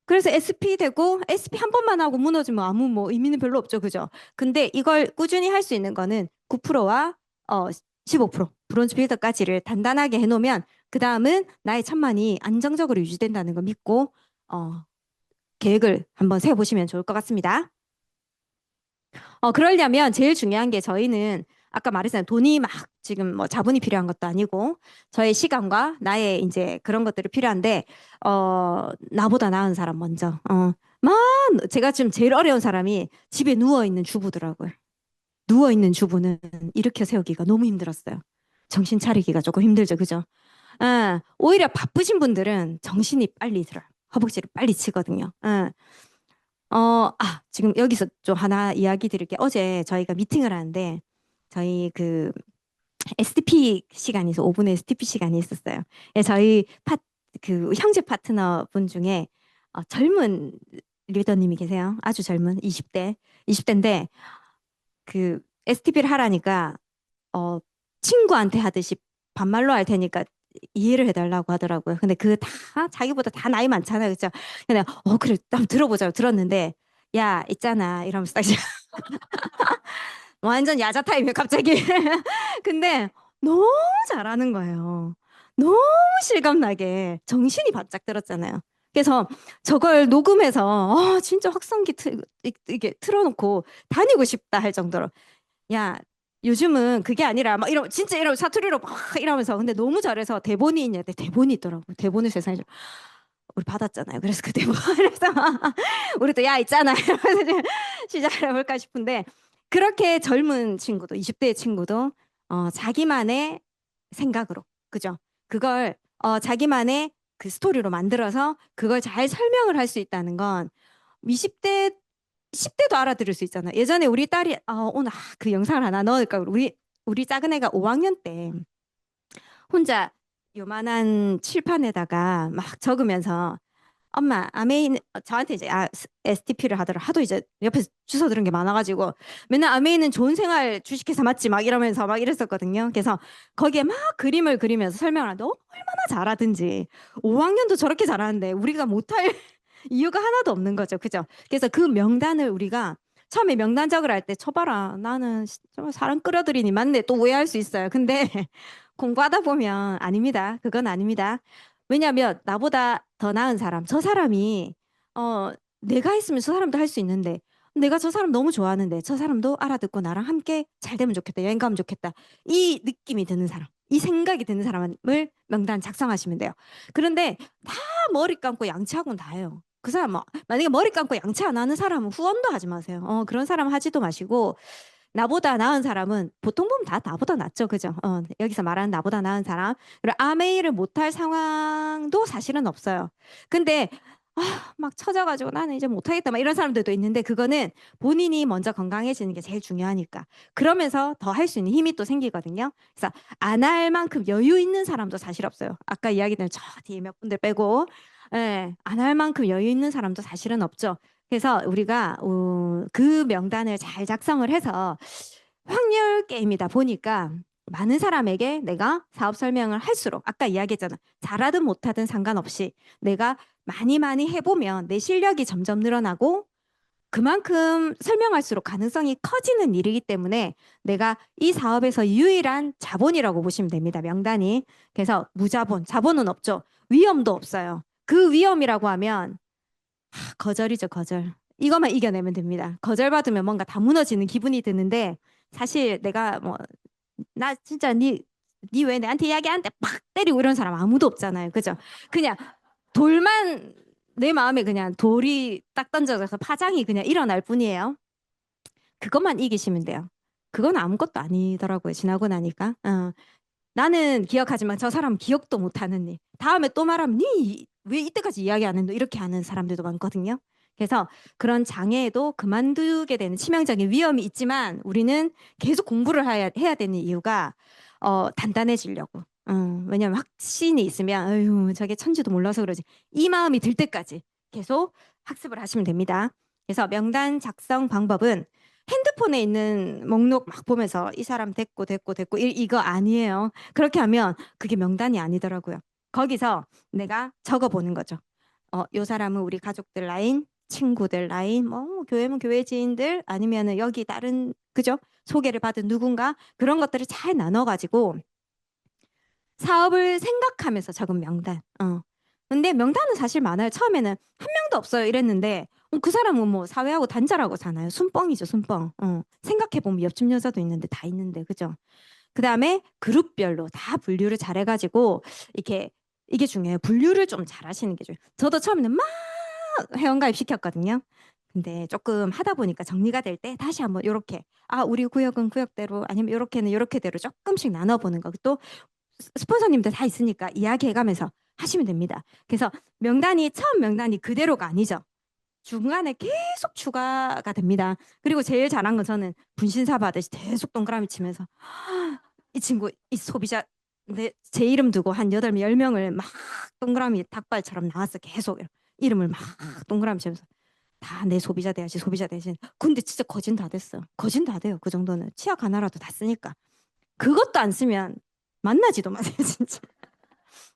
그래서 SP 되고 SP 한 번만 하고 무너지면 아무 의미는 별로 없죠. 그죠? 근데 이걸 꾸준히 할 수 있는 거는 9%와 15% 브론즈 빌더까지를 단단하게 해놓으면 그 다음은 나의 천만이 안정적으로 유지된다는 걸 믿고 계획을 한번 세워보시면 좋을 것 같습니다. 그러려면 제일 중요한 게 저희는 아까 말했잖아요. 돈이 막 지금 뭐 자본이 필요한 것도 아니고 저의 시간과 나의 이제 그런 것들이 필요한데 나보다 나은 사람 먼저. 막 제가 지금 제일 어려운 사람이 집에 누워 있는 주부더라고요. 누워 있는 주부는 일으켜 세우기가 너무 힘들었어요. 정신 차리기가 조금 힘들죠, 그죠? 오히려 바쁘신 분들은 정신이 빨리 들어요. 허벅지를 빨리 치거든요. 지금 여기서 좀 하나 이야기 드릴게요. 어제 저희가 미팅을 하는데, 저희 그 STP 시간이 있어, 5분의 STP 시간이 있었어요. 예, 저희 그 형제 파트너 분 중에 젊은 리더님이 계세요. 아주 젊은 20대. 20대인데, 그 STP를 하라니까, 친구한테 하듯이 반말로 할 테니까 이해를 해달라고 하더라고요. 근데 그 다 자기보다 다 나이 많잖아요. 그죠? 근데 그래 한번 들어보자고 들었는데 야 있잖아 이러면서 딱 완전 야자 타임이에요 갑자기. 근데 너무 잘하는 거예요. 너무 실감나게 정신이 바짝 들었잖아요. 그래서 저걸 녹음해서 진짜 확성기 이게 틀어놓고 다니고 싶다 할 정도로 야 요즘은 그게 아니라 막 이러 진짜 이러고 사투리로 막 이러면서 근데 너무 잘해서 대본이 있냐데 대본이 있더라고. 대본을 세상에 우리 받았잖아요. 그래서 그 대본에서 우리 또 야 있잖아 이러면서 이제 시작을 해볼까 싶은데 그렇게 젊은 친구도 20대의 친구도 자기만의 생각으로 그죠? 그걸 자기만의 그 스토리로 만들어서 그걸 잘 설명을 할 수 있다는 건 20대 10대도 알아들을 수 있잖아. 예전에 우리 딸이 오늘 그 영상을 하나 넣을까 우리 작은 애가 5학년 때 혼자 요만한 칠판에다가 막 적으면서 엄마 아메이는 저한테 이제 STP를 하더라 하도 이제 옆에서 주워 들은 게 많아가지고 맨날 아메이는 좋은 생활 주식회사 맞지 막 이러면서 막 이랬었거든요. 그래서 거기에 막 그림을 그리면서 설명을 하는데 얼마나 잘하든지 5학년도 저렇게 잘하는데 우리가 못할 이유가 하나도 없는 거죠. 그죠? 그래서 그 명단을 우리가 처음에 명단적을 할 때 쳐봐라. 나는 정말 사람 끌어들이니 맞네. 또 오해할 수 있어요. 근데 공부하다 보면 아닙니다. 그건 아닙니다. 왜냐하면 나보다 더 나은 사람, 저 사람이 내가 했으면 저 사람도 할 수 있는데 내가 저 사람 너무 좋아하는데 저 사람도 알아듣고 나랑 함께 잘 되면 좋겠다. 여행 가면 좋겠다. 이 느낌이 드는 사람, 이 생각이 드는 사람을 명단 작성하시면 돼요. 그런데 다 머리 감고 양치하고는 다 해요. 그 사람 뭐 만약에 머리 감고 양치 안 하는 사람은 후원도 하지 마세요. 그런 사람 하지도 마시고 나보다 나은 사람은 보통 보면 다 나보다 낫죠. 그죠? 여기서 말하는 나보다 나은 사람. 그리고 아메이를 못할 상황도 사실은 없어요. 근데 막 처져가지고 나는 이제 못하겠다. 막 이런 사람들도 있는데 그거는 본인이 먼저 건강해지는 게 제일 중요하니까. 그러면서 더 할 수 있는 힘이 또 생기거든요. 그래서 안 할 만큼 여유 있는 사람도 사실 없어요. 아까 이야기된 저 뒤에 몇 분들 빼고. 예, 안 할 만큼 여유 있는 사람도 사실은 없죠. 그래서 우리가 그 명단을 잘 작성을 해서 확률 게임이다 보니까 많은 사람에게 내가 사업 설명을 할수록 아까 이야기했잖아. 잘하든 못하든 상관없이 내가 많이 많이 해보면 내 실력이 점점 늘어나고 그만큼 설명할수록 가능성이 커지는 일이기 때문에 내가 이 사업에서 유일한 자본이라고 보시면 됩니다. 명단이. 그래서 무자본, 자본은 없죠. 위험도 없어요. 그 위험이라고 하면 거절이죠, 거절. 이것만 이겨내면 됩니다. 거절받으면 뭔가 다 무너지는 기분이 드는데 사실 내가 뭐 나 진짜 니 왜 내한테 이야기 안 돼? 팍 때리고 이런 사람 아무도 없잖아요. 그죠? 그냥 돌만 내 마음에 그냥 돌이 딱 던져져서 파장이 그냥 일어날 뿐이에요. 그것만 이기시면 돼요. 그건 아무것도 아니더라고요. 지나고 나니까. 나는 기억하지만 저 사람 기억도 못 하는 일. 다음에 또 말하면 니 왜 이때까지 이야기 안 했노? 이렇게 하는 사람들도 많거든요. 그래서 그런 장애에도 그만두게 되는 치명적인 위험이 있지만 우리는 계속 공부를 해야 되는 이유가 단단해지려고. 왜냐면 확신이 있으면 어휴 저게 천지도 몰라서 그러지. 이 마음이 들 때까지 계속 학습을 하시면 됩니다. 그래서 명단 작성 방법은 핸드폰에 있는 목록 막 보면서 이 사람 됐고 이거 아니에요. 그렇게 하면 그게 명단이 아니더라고요. 거기서 내가 적어보는 거죠. 요 사람은 우리 가족들 라인, 친구들 라인, 뭐 교회면 교회 지인들 아니면은 여기 다른 그죠? 소개를 받은 누군가 그런 것들을 잘 나눠가지고 사업을 생각하면서 적은 명단. 근데 명단은 사실 많아요. 처음에는 한 명도 없어요. 이랬는데 그 사람은 뭐 사회하고 단절하고 사나요? 순뻥이죠, 순뻥. 생각해보면 옆집 여자도 있는데 다 있는데 그죠? 그다음에 그룹별로 다 분류를 잘해가지고 이렇게 이게 중요해요. 분류를 좀 잘하시는 게 중요해요. 저도 처음에는 막 회원가입 시켰거든요. 근데 조금 하다 보니까 정리가 될 때 다시 한번 요렇게 우리 구역은 구역대로 아니면 요렇게는 요렇게대로 조금씩 나눠보는 거. 또 스폰서님들 다 있으니까 이야기해가면서 하시면 됩니다. 그래서 명단이 처음 명단이 그대로가 아니죠. 중간에 계속 추가가 됩니다. 그리고 제일 잘한 건 저는 분신사 받듯이 계속 동그라미 치면서 이 친구 이 소비자 제 이름 두고 한 8명, 10명을 막 동그라미 닭발처럼 나왔어. 계속 이름을 막 동그라미 치면서 다 내 소비자 돼야지 소비자 대신. 근데 진짜 거진 다 됐어. 거진 다 돼요. 그 정도는 치약 하나라도 다 쓰니까. 그것도 안 쓰면 만나지도 마세요, 진짜.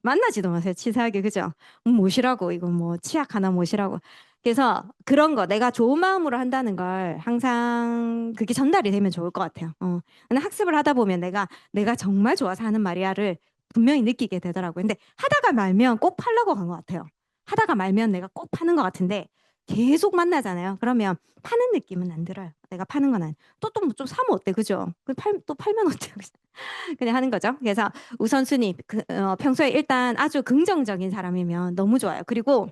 만나지도 마세요, 치사하게, 그죠? 모시라고, 이거 뭐, 치약 하나 모시라고. 그래서 그런 거, 내가 좋은 마음으로 한다는 걸 항상 그게 전달이 되면 좋을 것 같아요. 근데 학습을 하다 보면 내가 정말 좋아서 하는 말이야를 분명히 느끼게 되더라고요. 근데 하다가 말면 꼭 팔려고 간 것 같아요. 하다가 말면 내가 꼭 파는 것 같은데 계속 만나잖아요. 그러면 파는 느낌은 안 들어요. 내가 파는 건 아니. 또또 뭐 좀 사면 어때, 그죠? 또 팔면 어때요? 그냥 하는 거죠. 그래서 우선순위 평소에 일단 아주 긍정적인 사람이면 너무 좋아요. 그리고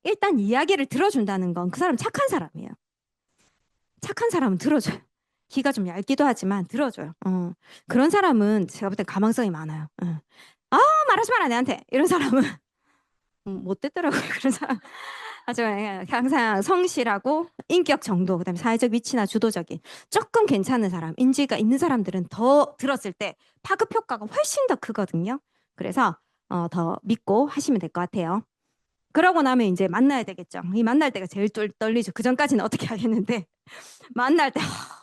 일단 이야기를 들어준다는 건 그 사람 착한 사람이에요. 착한 사람은 들어줘요. 기가 좀 얇기도 하지만 들어줘요. 그런 사람은 제가 볼 땐 가망성이 많아요. 아, 말하지 마라, 내한테. 이런 사람은 못 됐더라고요. 그런 사람. 아주 항상 성실하고 인격 정도, 그다음에 사회적 위치나 주도적인 조금 괜찮은 사람, 인지가 있는 사람들은 더 들었을 때 파급 효과가 훨씬 더 크거든요. 그래서 더 믿고 하시면 될 것 같아요. 그러고 나면 이제 만나야 되겠죠. 이 만날 때가 제일 떨리죠. 그 전까지는 어떻게 하겠는데 만날 때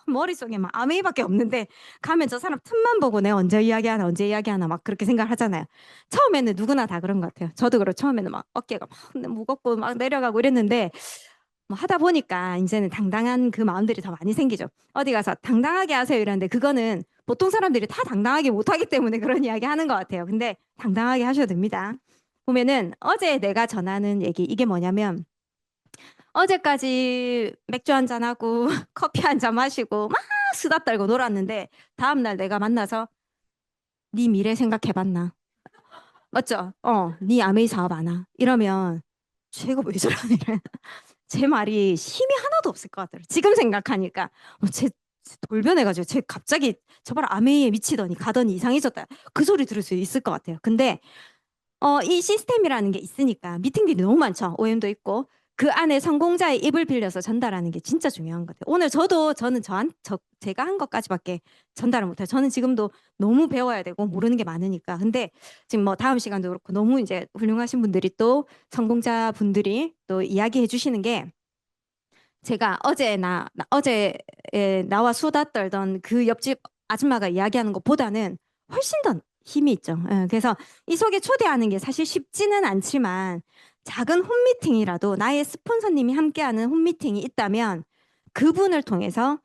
머릿속에 막 아메이밖에 없는데 가면 저 사람 틈만 보고 내가 언제 이야기하나 막 그렇게 생각을 하잖아요. 처음에는 누구나 다 그런 것 같아요. 저도 그렇고 처음에는 막 어깨가 막 무겁고 막 내려가고 이랬는데 뭐 하다 보니까 이제는 당당한 그 마음들이 더 많이 생기죠. 어디 가서 당당하게 하세요 이러는데 그거는 보통 사람들이 다 당당하게 못하기 때문에 그런 이야기 하는 것 같아요. 근데 당당하게 하셔도 됩니다. 보면은 어제 내가 전하는 얘기 이게 뭐냐면 어제까지 맥주 한잔 하고 커피 한잔 마시고 막 수다 떨고 놀았는데 다음날 내가 만나서 네 미래 생각해봤나? 맞죠? 네 아메이 사업 안 하? 이러면 쟤가 왜 저러니? 제 말이 힘이 하나도 없을 것 같더라고요. 지금 생각하니까 쟤 돌변해가지고 쟤 갑자기 저발 아메이에 미치더니 가더니 이상해졌다. 그 소리 들을 수 있을 것 같아요. 근데 이 시스템이라는 게 있으니까 미팅들이 너무 많죠. OM도 있고 그 안에 성공자의 입을 빌려서 전달하는 게 진짜 중요한 것 같아요. 오늘 저는 제가 한 것까지밖에 전달을 못해요. 저는 지금도 너무 배워야 되고 모르는 게 많으니까. 근데 지금 뭐 다음 시간도 그렇고 너무 이제 훌륭하신 분들이 또 성공자 분들이 또 이야기해 주시는 게 제가 어제 나와 수다 떨던 그 옆집 아줌마가 이야기하는 것보다는 훨씬 더 힘이 있죠. 그래서 이 속에 초대하는 게 사실 쉽지는 않지만 작은 홈미팅이라도 나의 스폰서님이 함께하는 홈미팅이 있다면 그분을 통해서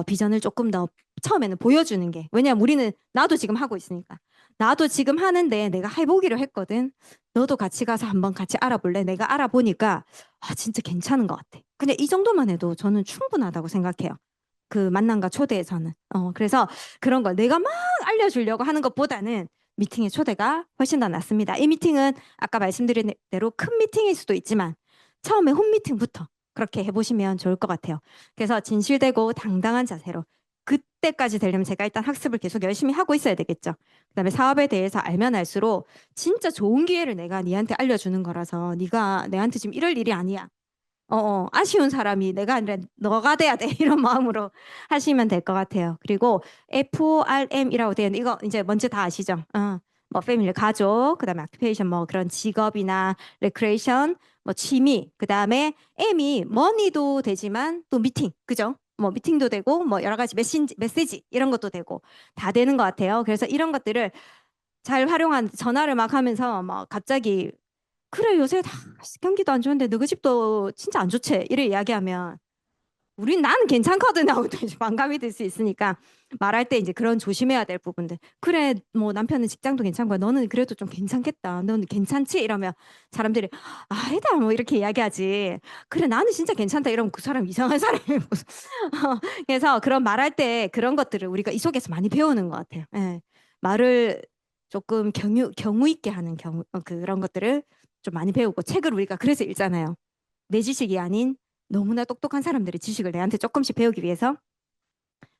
비전을 조금 더 처음에는 보여주는 게 왜냐면 우리는 나도 지금 하고 있으니까 나도 지금 하는데 내가 해보기로 했거든. 너도 같이 가서 한번 같이 알아볼래? 내가 알아보니까 진짜 괜찮은 것 같아. 근데 이 정도만 해도 저는 충분하다고 생각해요. 그 만남과 초대에서는. 그래서 그런 걸 내가 막 알려주려고 하는 것보다는 미팅의 초대가 훨씬 더 낫습니다. 이 미팅은 아까 말씀드린 대로 큰 미팅일 수도 있지만 처음에 홈미팅부터 그렇게 해보시면 좋을 것 같아요. 그래서 진실되고 당당한 자세로 그때까지 되려면 제가 일단 학습을 계속 열심히 하고 있어야 되겠죠. 그다음에 사업에 대해서 알면 알수록 진짜 좋은 기회를 내가 니한테 알려주는 거라서 네가 내한테 지금 이럴 일이 아니야. 아쉬운 사람이 내가 아니라 너가 돼야 돼. 이런 마음으로 하시면 될 것 같아요. 그리고 FRM이라고 되어 있는데 이거 이제 뭔지 다 아시죠? 뭐 패밀리 가족, 그다음에 액티페이션 뭐 그런 직업이나 레크레이션, 뭐 취미, 그다음에 M이 머니도 되지만 또 미팅, 그죠? 뭐 미팅도 되고 뭐 여러 가지 메시지 이런 것도 되고 다 되는 것 같아요. 그래서 이런 것들을 잘 활용한 전화를 막 하면서 막 갑자기 그래 요새 다 경기도 안 좋은데 너희 집도 진짜 안 좋지 이래 이야기하면 우린 나는 괜찮거든 하고 또 이제 반감이 될 수 있으니까 말할 때 이제 그런 조심해야 될 부분들 그래 뭐 남편은 직장도 괜찮고 너는 그래도 좀 괜찮겠다 너는 괜찮지 이러면 사람들이 아니다 뭐 이렇게 이야기하지 그래 나는 진짜 괜찮다 이러면 그 사람 이상한 사람이 무슨 그래서 그런 말할 때 그런 것들을 우리가 이 속에서 많이 배우는 것 같아요. 예. 말을 조금 경우 있게 하는 그런 것들을 좀 많이 배우고 책을 우리가 그래서 읽잖아요. 내 지식이 아닌 너무나 똑똑한 사람들의 지식을 내한테 조금씩 배우기 위해서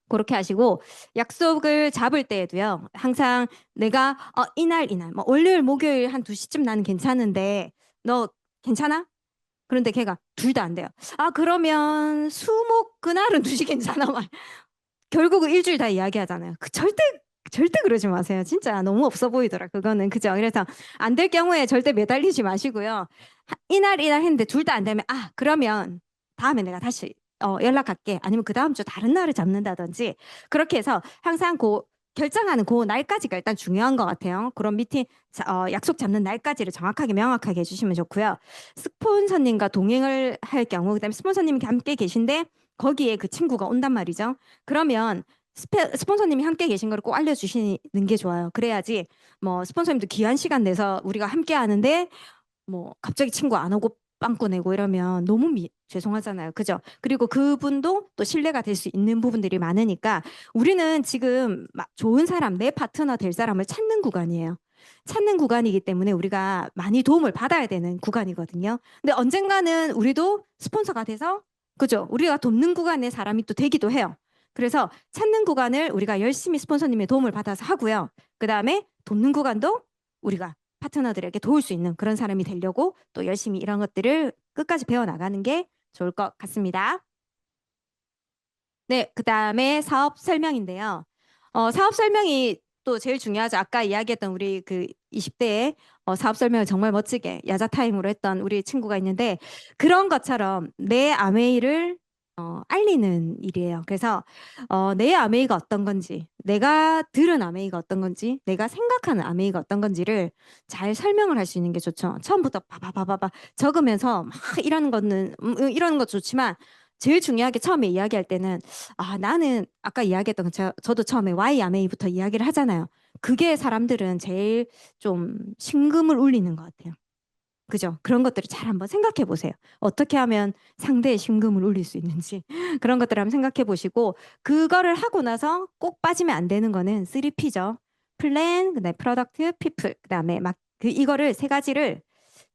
그렇게 하시고 약속을 잡을 때에도요. 항상 내가 이날 뭐 월요일 목요일 한 2시쯤 나는 괜찮은데 너 괜찮아? 그런데 걔가 둘 다 안 돼요. 그러면 수목 그날은 2시 괜찮아? 결국은 일주일 다 이야기하잖아요. 절대 그러지 마세요. 진짜 너무 없어 보이더라. 그거는 그죠? 그래서 안 될 경우에 절대 매달리지 마시고요. 이날 했는데 둘 다 안 되면 그러면 다음에 내가 다시 연락할게. 아니면 그 다음 주 다른 날을 잡는다든지 그렇게 해서 항상 결정하는 그 날까지가 일단 중요한 것 같아요. 그런 미팅 약속 잡는 날까지를 정확하게 명확하게 해주시면 좋고요. 스폰서님과 동행을 할 경우 그다음에 스폰서님이 함께 계신데 거기에 그 친구가 온단 말이죠. 그러면 스폰서님이 함께 계신 걸 꼭 알려주시는 게 좋아요. 그래야지 뭐 스폰서님도 귀한 시간 내서 우리가 함께 하는데 뭐 갑자기 친구 안 오고 빵꾸 내고 이러면 너무 죄송하잖아요. 그죠? 그리고 그분도 또 신뢰가 될 수 있는 부분들이 많으니까 우리는 지금 막 좋은 사람, 내 파트너 될 사람을 찾는 구간이에요. 찾는 구간이기 때문에 우리가 많이 도움을 받아야 되는 구간이거든요. 근데 언젠가는 우리도 스폰서가 돼서 그죠? 우리가 돕는 구간의 사람이 또 되기도 해요. 그래서 찾는 구간을 우리가 열심히 스폰서님의 도움을 받아서 하고요. 그다음에 돕는 구간도 우리가 파트너들에게 도울 수 있는 그런 사람이 되려고 또 열심히 이런 것들을 끝까지 배워나가는 게 좋을 것 같습니다. 네, 그다음에 사업 설명인데요. 사업 설명이 또 제일 중요하죠. 아까 이야기했던 우리 그 20대의 사업 설명을 정말 멋지게 야자 타임으로 했던 우리 친구가 있는데 그런 것처럼 내 아메이를 알리는 일이에요. 그래서 내 아메이가 어떤 건지, 내가 들은 아메이가 어떤 건지, 내가 생각하는 아메이가 어떤 건지를 잘 설명을 할 수 있는 게 좋죠. 처음부터 바바바바바 적으면서 막 이러는 거는 이러는 것 좋지만 제일 중요하게 처음에 이야기할 때는 나는 아까 이야기했던 저도 처음에 YMA부터 이야기를 하잖아요. 그게 사람들은 제일 좀 심금을 울리는 것 같아요. 그죠? 그런 것들을 잘 한번 생각해 보세요. 어떻게 하면 상대의 심금을 울릴 수 있는지 그런 것들을 한번 생각해 보시고 그거를 하고 나서 꼭 빠지면 안 되는 거는 3P죠. 플랜, 그다음에 프로덕트, 피플, 그다음에 막 이거를 세 가지를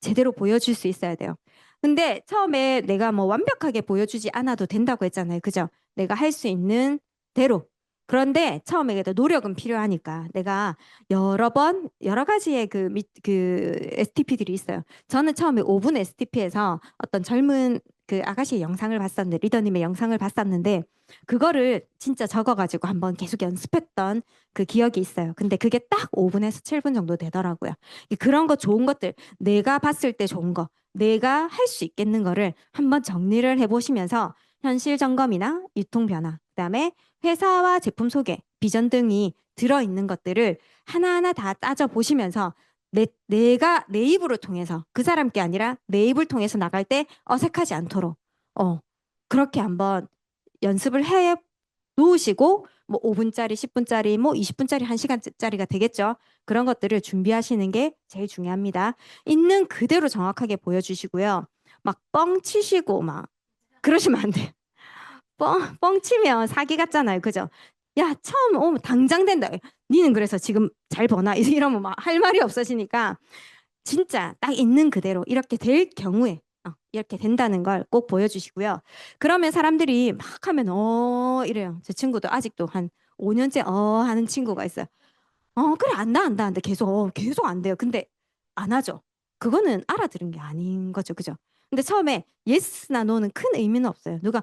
제대로 보여줄 수 있어야 돼요. 근데 처음에 내가 뭐 완벽하게 보여주지 않아도 된다고 했잖아요. 그죠? 내가 할 수 있는 대로. 그런데 처음에 그래도 노력은 필요하니까 내가 여러 번, 여러 가지의 그 STP들이 있어요. 저는 처음에 5분 STP에서 어떤 젊은 그 아가씨 영상을 봤었는데, 리더님의 영상을 봤었는데, 그거를 진짜 적어가지고 한번 계속 연습했던 그 기억이 있어요. 근데 그게 딱 5분에서 7분 정도 되더라고요. 그런 거 좋은 것들, 내가 봤을 때 좋은 거, 내가 할 수 있겠는 거를 한번 정리를 해보시면서 현실 점검이나 유통 변화, 그다음에 회사와 제품 소개, 비전 등이 들어있는 것들을 하나하나 다 따져 보시면서 내가 내 입으로 통해서 그 사람 게 아니라 내 입을 통해서 나갈 때 어색하지 않도록 그렇게 한번 연습을 해 놓으시고 뭐 5분짜리, 10분짜리, 뭐 20분짜리, 1시간짜리가 되겠죠. 그런 것들을 준비하시는 게 제일 중요합니다. 있는 그대로 정확하게 보여주시고요. 막 뻥 치시고 막 그러시면 안 돼요. 뻥 치면 사기 같잖아요. 그죠? 야, 처음 오면 당장 된다. 니는 그래서 지금 잘 버나? 이러면 막 할 말이 없어지니까 진짜 딱 있는 그대로 이렇게 될 경우에 이렇게 된다는 걸 꼭 보여주시고요. 그러면 사람들이 막 하면 이래요. 제 친구도 아직도 한 5년째 하는 친구가 있어요. 그래 안다 안다 안다 계속 계속 안 돼요. 근데 안 하죠. 그거는 알아들은 게 아닌 거죠. 그죠? 근데 처음에 예스나 노는 큰 의미는 없어요. 누가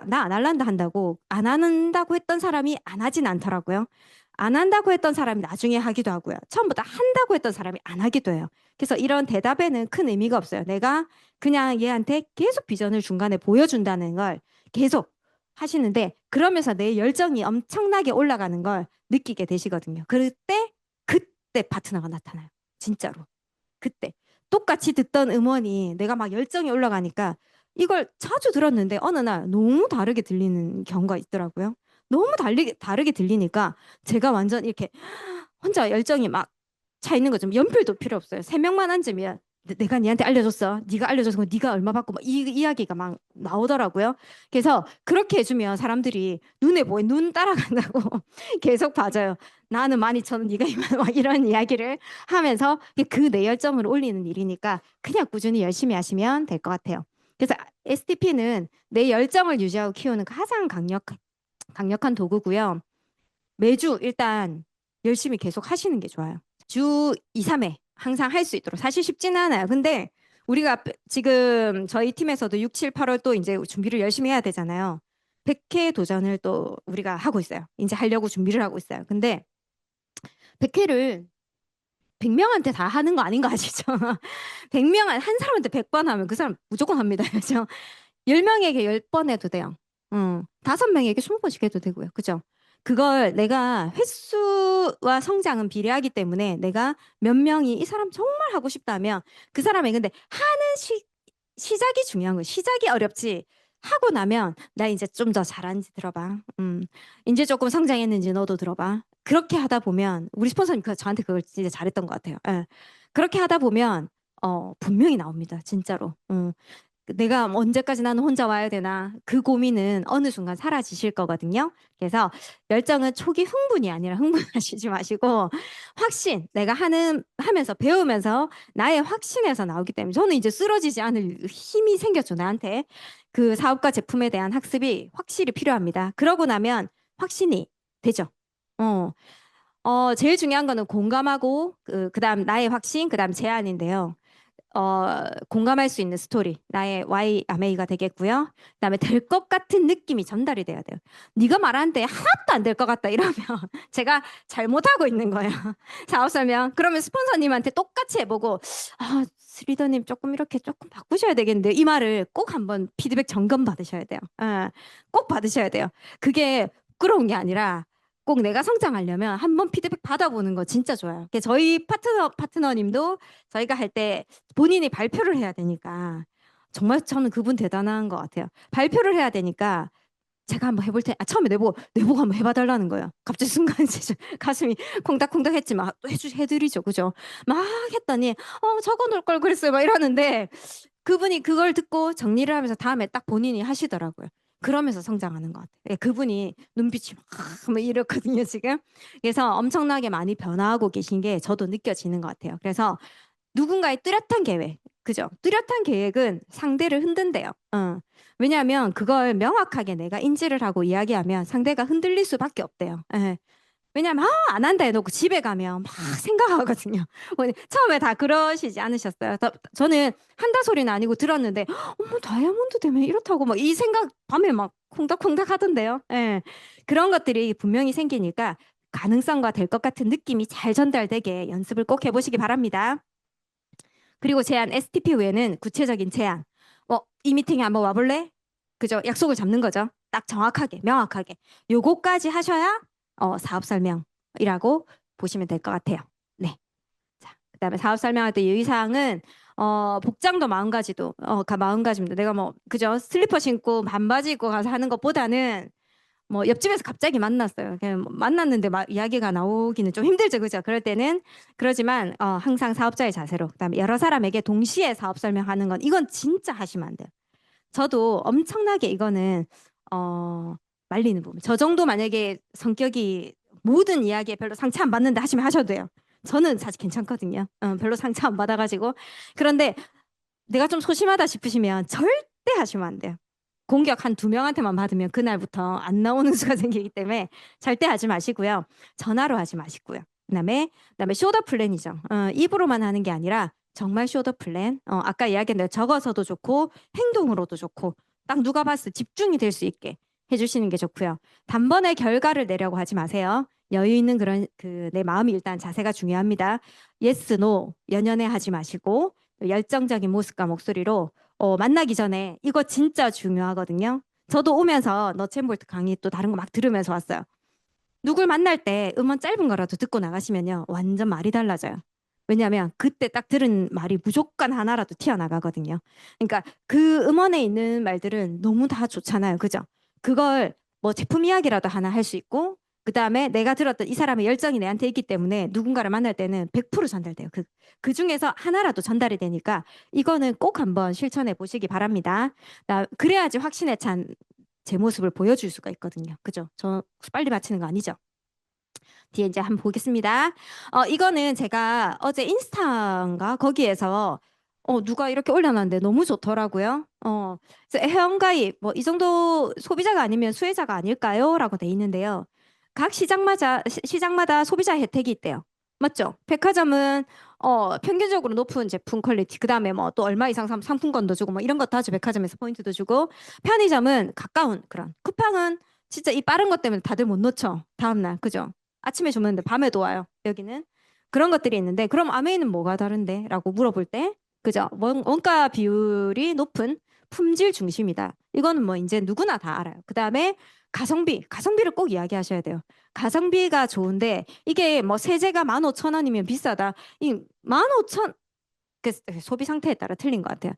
나 안 할란다 한다고 안 한다고 했던 사람이 안 하진 않더라고요. 안 한다고 했던 사람이 나중에 하기도 하고요. 처음부터 한다고 했던 사람이 안 하기도 해요. 그래서 이런 대답에는 큰 의미가 없어요. 내가 그냥 얘한테 계속 비전을 중간에 보여준다는 걸 계속 하시는데 그러면서 내 열정이 엄청나게 올라가는 걸 느끼게 되시거든요. 그때 파트너가 나타나요. 진짜로. 그때. 똑같이 듣던 음원이 내가 막 열정이 올라가니까 이걸 자주 들었는데 어느 날 너무 다르게 들리는 경우가 있더라고요. 너무 다르게 들리니까 제가 완전 이렇게 혼자 열정이 막 차 있는 거죠. 연필도 필요 없어요. 세 명만 앉으면 내가 니한테 알려줬어. 네가 알려줘서 네가 얼마 받고 막 이 이야기가 막 나오더라고요. 그래서 그렇게 해주면 사람들이 눈에 보여 눈 따라간다고 계속 봐줘요. 나는 12,000원, 네가 2만 원, 막 이런 이야기를 하면서 그 내열점을 올리는 일이니까 그냥 꾸준히 열심히 하시면 될 것 같아요. 그래서 STP는 내 열정을 유지하고 키우는 가장 강력한 도구고요. 매주 일단 열심히 계속 하시는 게 좋아요. 주 2, 3회 항상 할 수 있도록. 사실 쉽지는 않아요. 근데 우리가 지금 저희 팀에서도 6, 7, 8월 또 이제 준비를 열심히 해야 되잖아요. 100회 도전을 또 우리가 하고 있어요. 이제 하려고 준비를 하고 있어요. 근데 100회를 100명한테 다 하는 거 아닌 거 아시죠? 100명, 한 사람한테 100번 하면 그 사람 무조건 합니다. 그죠? 10명에게 10번 해도 돼요. 5명에게 20번씩 해도 되고요. 그죠? 그걸 내가 횟수와 성장은 비례하기 때문에 내가 몇 명이 이 사람 정말 하고 싶다면 그 사람이 근데 하는 시작이 중요한 거예요. 시작이 어렵지. 하고 나면 나 이제 좀 더 잘하는지 들어봐. 이제 조금 성장했는지 너도 들어봐. 그렇게 하다 보면 우리 스폰서님 저한테 그걸 진짜 잘했던 것 같아요. 예. 그렇게 하다 보면 분명히 나옵니다. 진짜로. 내가 언제까지 나는 혼자 와야 되나 그 고민은 어느 순간 사라지실 거거든요. 그래서 열정은 초기 흥분이 아니라 흥분하시지 마시고 확신, 내가 하면서 배우면서 나의 확신에서 나오기 때문에 저는 이제 쓰러지지 않을 힘이 생겼죠, 나한테. 그 사업과 제품에 대한 학습이 확실히 필요합니다. 그러고 나면 확신이 되죠. 어, 제일 중요한 거는 공감하고 그다음 나의 확신, 그다음 제안인데요. 공감할 수 있는 스토리, 나의 Y 아메이가 되겠고요. 그다음에 될 것 같은 느낌이 전달이 돼야 돼요. 네가 말하는데 하나도 안 될 것 같다 이러면 제가 잘못하고 있는 거예요. 사업 설명. 그러면 스폰서님한테 똑같이 해보고 리더님 조금 이렇게 조금 바꾸셔야 되겠는데 이 말을 꼭 한번 피드백 점검 받으셔야 돼요. 꼭 받으셔야 돼요. 그게 부끄러운 게 아니라 꼭 내가 성장하려면 한번 피드백 받아보는 거 진짜 좋아요. 저희 파트너님도 저희가 할 때 본인이 발표를 해야 되니까 정말 저는 그분 대단한 것 같아요. 발표를 해야 되니까 제가 한번 해볼 테, 처음에 내보고 한번 해봐달라는 거예요. 갑자기 순간 진짜 가슴이 콩닥콩닥 했지만 또 해드리죠. 그죠? 막 했더니, 적어 놓을 걸 그랬어요. 막 이러는데 그분이 그걸 듣고 정리를 하면서 다음에 딱 본인이 하시더라고요. 그러면서 성장하는 것 같아요. 예, 그분이 눈빛이 막 이렇거든요, 지금. 그래서 엄청나게 많이 변화하고 계신 게 저도 느껴지는 것 같아요. 그래서 누군가의 뚜렷한 계획, 그죠? 뚜렷한 계획은 상대를 흔든대요. 왜냐하면 그걸 명확하게 내가 인지를 하고 이야기하면 상대가 흔들릴 수밖에 없대요. 예. 왜냐면 안 한다 해놓고 집에 가면 막 생각하거든요. 처음에 다 그러시지 않으셨어요? 저는 한다 소리는 아니고 들었는데 어머 다이아몬드 되면 이렇다고 막 이 생각 밤에 막 콩닥콩닥 하던데요. 예. 그런 것들이 분명히 생기니까 가능성과 될 것 같은 느낌이 잘 전달되게 연습을 꼭 해보시기 바랍니다. 그리고 제안 STP 후에는 구체적인 제안. 이 미팅에 한번 와볼래? 그죠? 약속을 잡는 거죠. 딱 정확하게, 명확하게. 요거까지 하셔야 사업 설명이라고 보시면 될 것 같아요. 네. 자, 그다음에 사업 설명할 때 유의사항은 복장도 마음가짐도 마음가짐도 내가 뭐 그죠? 슬리퍼 신고 반바지 입고 가서 하는 것보다는 뭐 옆집에서 갑자기 만났어요. 그냥 뭐 만났는데 막 이야기가 나오기는 좀 힘들죠, 그죠? 그럴 때는 그러지만 항상 사업자의 자세로 그다음에 여러 사람에게 동시에 사업 설명하는 건 이건 진짜 하시면 안 돼요. 저도 엄청나게 이거는 어, 말리는 부분. 저 정도 만약에 성격이 모든 이야기에 별로 상처 안 받는다 하시면 하셔도 돼요. 저는 사실 괜찮거든요. 별로 상처 안 받아가지고. 그런데 내가 좀 소심하다 싶으시면 절대 하시면 안 돼요. 공격 한 두 명한테만 받으면 그날부터 안 나오는 수가 생기기 때문에 절대 하지 마시고요. 전화로 하지 마시고요. 그다음에 쇼더 플랜이죠. 입으로만 하는 게 아니라 정말 쇼더 플랜. 아까 이야기한 대로 적어서도 좋고 행동으로도 좋고 딱 누가 봤을 때 집중이 될 수 있게 해주시는 게 좋고요. 단번에 결과를 내려고 하지 마세요. 여유 있는 그런 내 마음이 일단 자세가 중요합니다. 예스, 노 연연해 하지 마시고 열정적인 모습과 목소리로 만나기 전에 이거 진짜 중요하거든요. 저도 오면서 너챔볼트 강의 또 다른 거 막 들으면서 왔어요. 누굴 만날 때 음원 짧은 거라도 듣고 나가시면요. 완전 말이 달라져요. 왜냐하면 그때 딱 들은 말이 무조건 하나라도 튀어나가거든요. 그러니까 그 음원에 있는 말들은 너무 다 좋잖아요. 그죠? 그걸 뭐 제품 이야기라도 하나 할 수 있고 그다음에 내가 들었던 이 사람의 열정이 내한테 있기 때문에 누군가를 만날 때는 100% 전달돼요. 그 중에서 하나라도 전달이 되니까 이거는 꼭 한번 실천해 보시기 바랍니다. 그래야지 확신에 찬 제 모습을 보여줄 수가 있거든요. 그죠? 저 빨리 마치는 거 아니죠? 뒤에 이제 한번 보겠습니다. 이거는 제가 어제 인스타인가 거기에서 누가 이렇게 올려놨는데 너무 좋더라고요. 그래서 회원가입 뭐 이 정도 소비자가 아니면 수혜자가 아닐까요? 라고 돼 있는데요. 각 시장마다 소비자 혜택이 있대요. 맞죠? 백화점은 평균적으로 높은 제품 퀄리티, 그다음에 뭐 또 얼마 이상 상품권도 주고 뭐 이런 것도 하죠. 백화점에서 포인트도 주고 편의점은 가까운 그런 쿠팡은 진짜 이 빠른 것 때문에 다들 못 놓쳐. 다음날 그죠? 아침에 주문했는데 밤에도 와요. 여기는 그런 것들이 있는데 그럼 아메이는 뭐가 다른데? 라고 물어볼 때 그죠? 원가 비율이 높은 품질 중심이다. 이거는 뭐 이제 누구나 다 알아요. 그다음에 가성비를 꼭 이야기하셔야 돼요. 가성비가 좋은데 이게 뭐 세제가 15,000원이면 비싸다. 이 15,000, 소비 상태에 따라 틀린 것 같아요.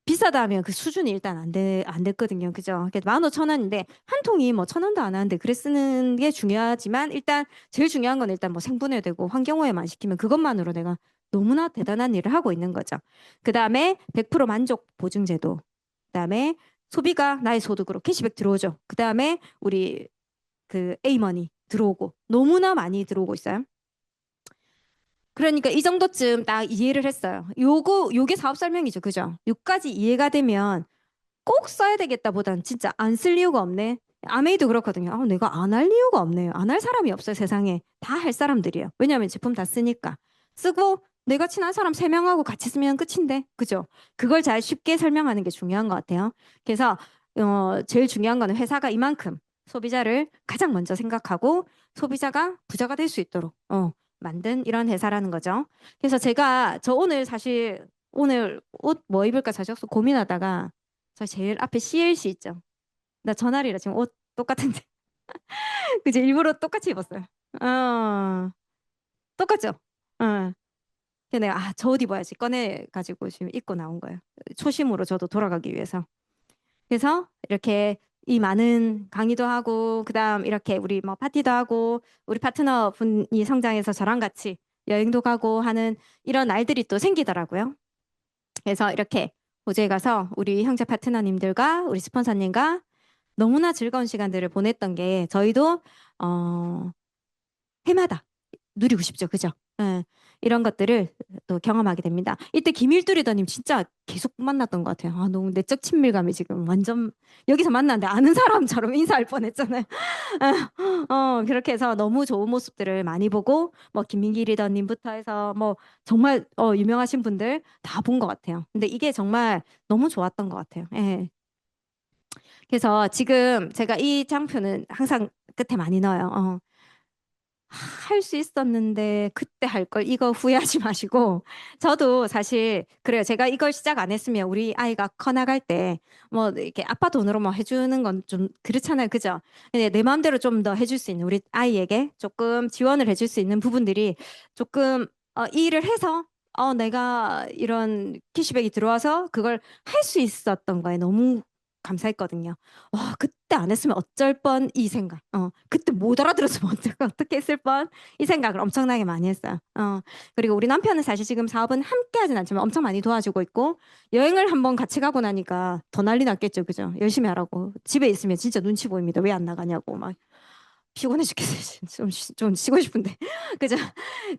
비싸다 하면 그 수준이 일단 안 됐거든요. 그죠? 15,000원인데 한 통이 뭐 1,000원도 안 하는데 그래 쓰는 게 중요하지만 일단 제일 중요한 건 일단 뭐 생분해되고 환경오해만 시키면 그것만으로 내가 너무나 대단한 일을 하고 있는 거죠. 그다음에 100% 만족 보증 제도. 그다음에 소비가 나의 소득으로 캐시백 들어오죠. 그다음에 우리 그 A머니 들어오고 너무나 많이 들어오고 있어요. 그러니까 이 정도쯤 딱 이해를 했어요. 요게 사업 설명이죠. 그죠? 요까지 이해가 되면 꼭 써야 되겠다 보단 진짜 안 쓸 이유가 없네. 아메이도 그렇거든요. 아, 내가 안 할 이유가 없네요. 안 할 사람이 없어요, 세상에. 다 할 사람들이에요. 왜냐하면 제품 다 쓰니까. 쓰고 내가 친한 사람 세명하고 같이 쓰면 끝인데. 그죠? 그걸 잘 쉽게 설명하는 게 중요한 것 같아요. 그래서 제일 중요한 거는 회사가 이만큼 소비자를 가장 먼저 생각하고 소비자가 부자가 될 수 있도록 만든 이런 회사라는 거죠. 그래서 저 오늘 사실 오늘 옷 뭐 입을까 사실 고민하다가 저 제일 앞에 CLC 있죠. 나 전날이라 지금 옷 똑같은데. 그죠? 일부러 똑같이 입었어요. 똑같죠? 어. 근데 내가 저 옷 입어야지 꺼내 가지고 지금 입고 나온 거예요. 초심으로 저도 돌아가기 위해서. 그래서 이렇게 이 많은 강의도 하고 그다음 이렇게 우리 뭐 파티도 하고 우리 파트너 분이 성장해서 저랑 같이 여행도 가고 하는 이런 날들이 또 생기더라고요. 그래서 이렇게 호주에 가서 우리 형제 파트너님들과 우리 스폰서님과 너무나 즐거운 시간들을 보냈던 게 저희도 어, 해마다 누리고 싶죠. 그죠? 예, 이런 것들을 또 경험하게 됩니다. 이때 김일두리더님 진짜 계속 만났던 것 같아요. 아, 너무 내적 친밀감이 지금 완전 여기서 만났는데 아는 사람처럼 인사할 뻔했잖아요. 그렇게 해서 너무 좋은 모습들을 많이 보고 뭐 김민기 리더님부터 해서 뭐 정말 유명하신 분들 다 본 것 같아요. 근데 이게 정말 너무 좋았던 것 같아요. 예. 그래서 지금 제가 이 장표는 항상 끝에 많이 넣어요. 할 수 있었는데 그때 할 걸 이거 후회하지 마시고 저도 사실 그래요. 제가 이걸 시작 안 했으면 우리 아이가 커나갈 때 뭐 이렇게 아빠 돈으로 뭐 해주는 건 좀 그렇잖아요. 그죠? 근데 내 마음대로 좀 더 해줄 수 있는 우리 아이에게 조금 지원을 해줄 수 있는 부분들이 조금 이 일을 해서 내가 이런 캐시백이 들어와서 그걸 할 수 있었던 거에 너무 감사했거든요. 와, 그때 안 했으면 어쩔 뻔 이 생각. 그때 못 알아들었으면 어떻게 했을 뻔 이 생각을 엄청나게 많이 했어요. 그리고 우리 남편은 사실 지금 사업은 함께 하진 않지만 엄청 많이 도와주고 있고 여행을 한번 같이 가고 나니까 더 난리 났겠죠. 그죠? 열심히 하라고. 집에 있으면 진짜 눈치 보입니다. 왜 안 나가냐고 막 피곤해 죽겠어요. 좀 쉬고 싶은데. 그죠?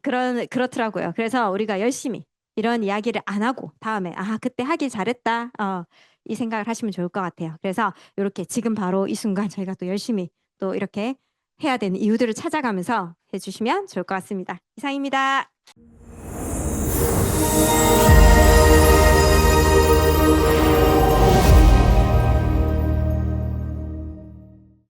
그렇더라고요. 그래서 우리가 열심히 이런 이야기를 안 하고 다음에 그때 하길 잘했다. 이 생각을 하시면 좋을 것 같아요. 그래서 이렇게 지금 바로 이 순간 저희가 또 열심히 또 이렇게 해야 되는 이유들을 찾아가면서 해주시면 좋을 것 같습니다. 이상입니다.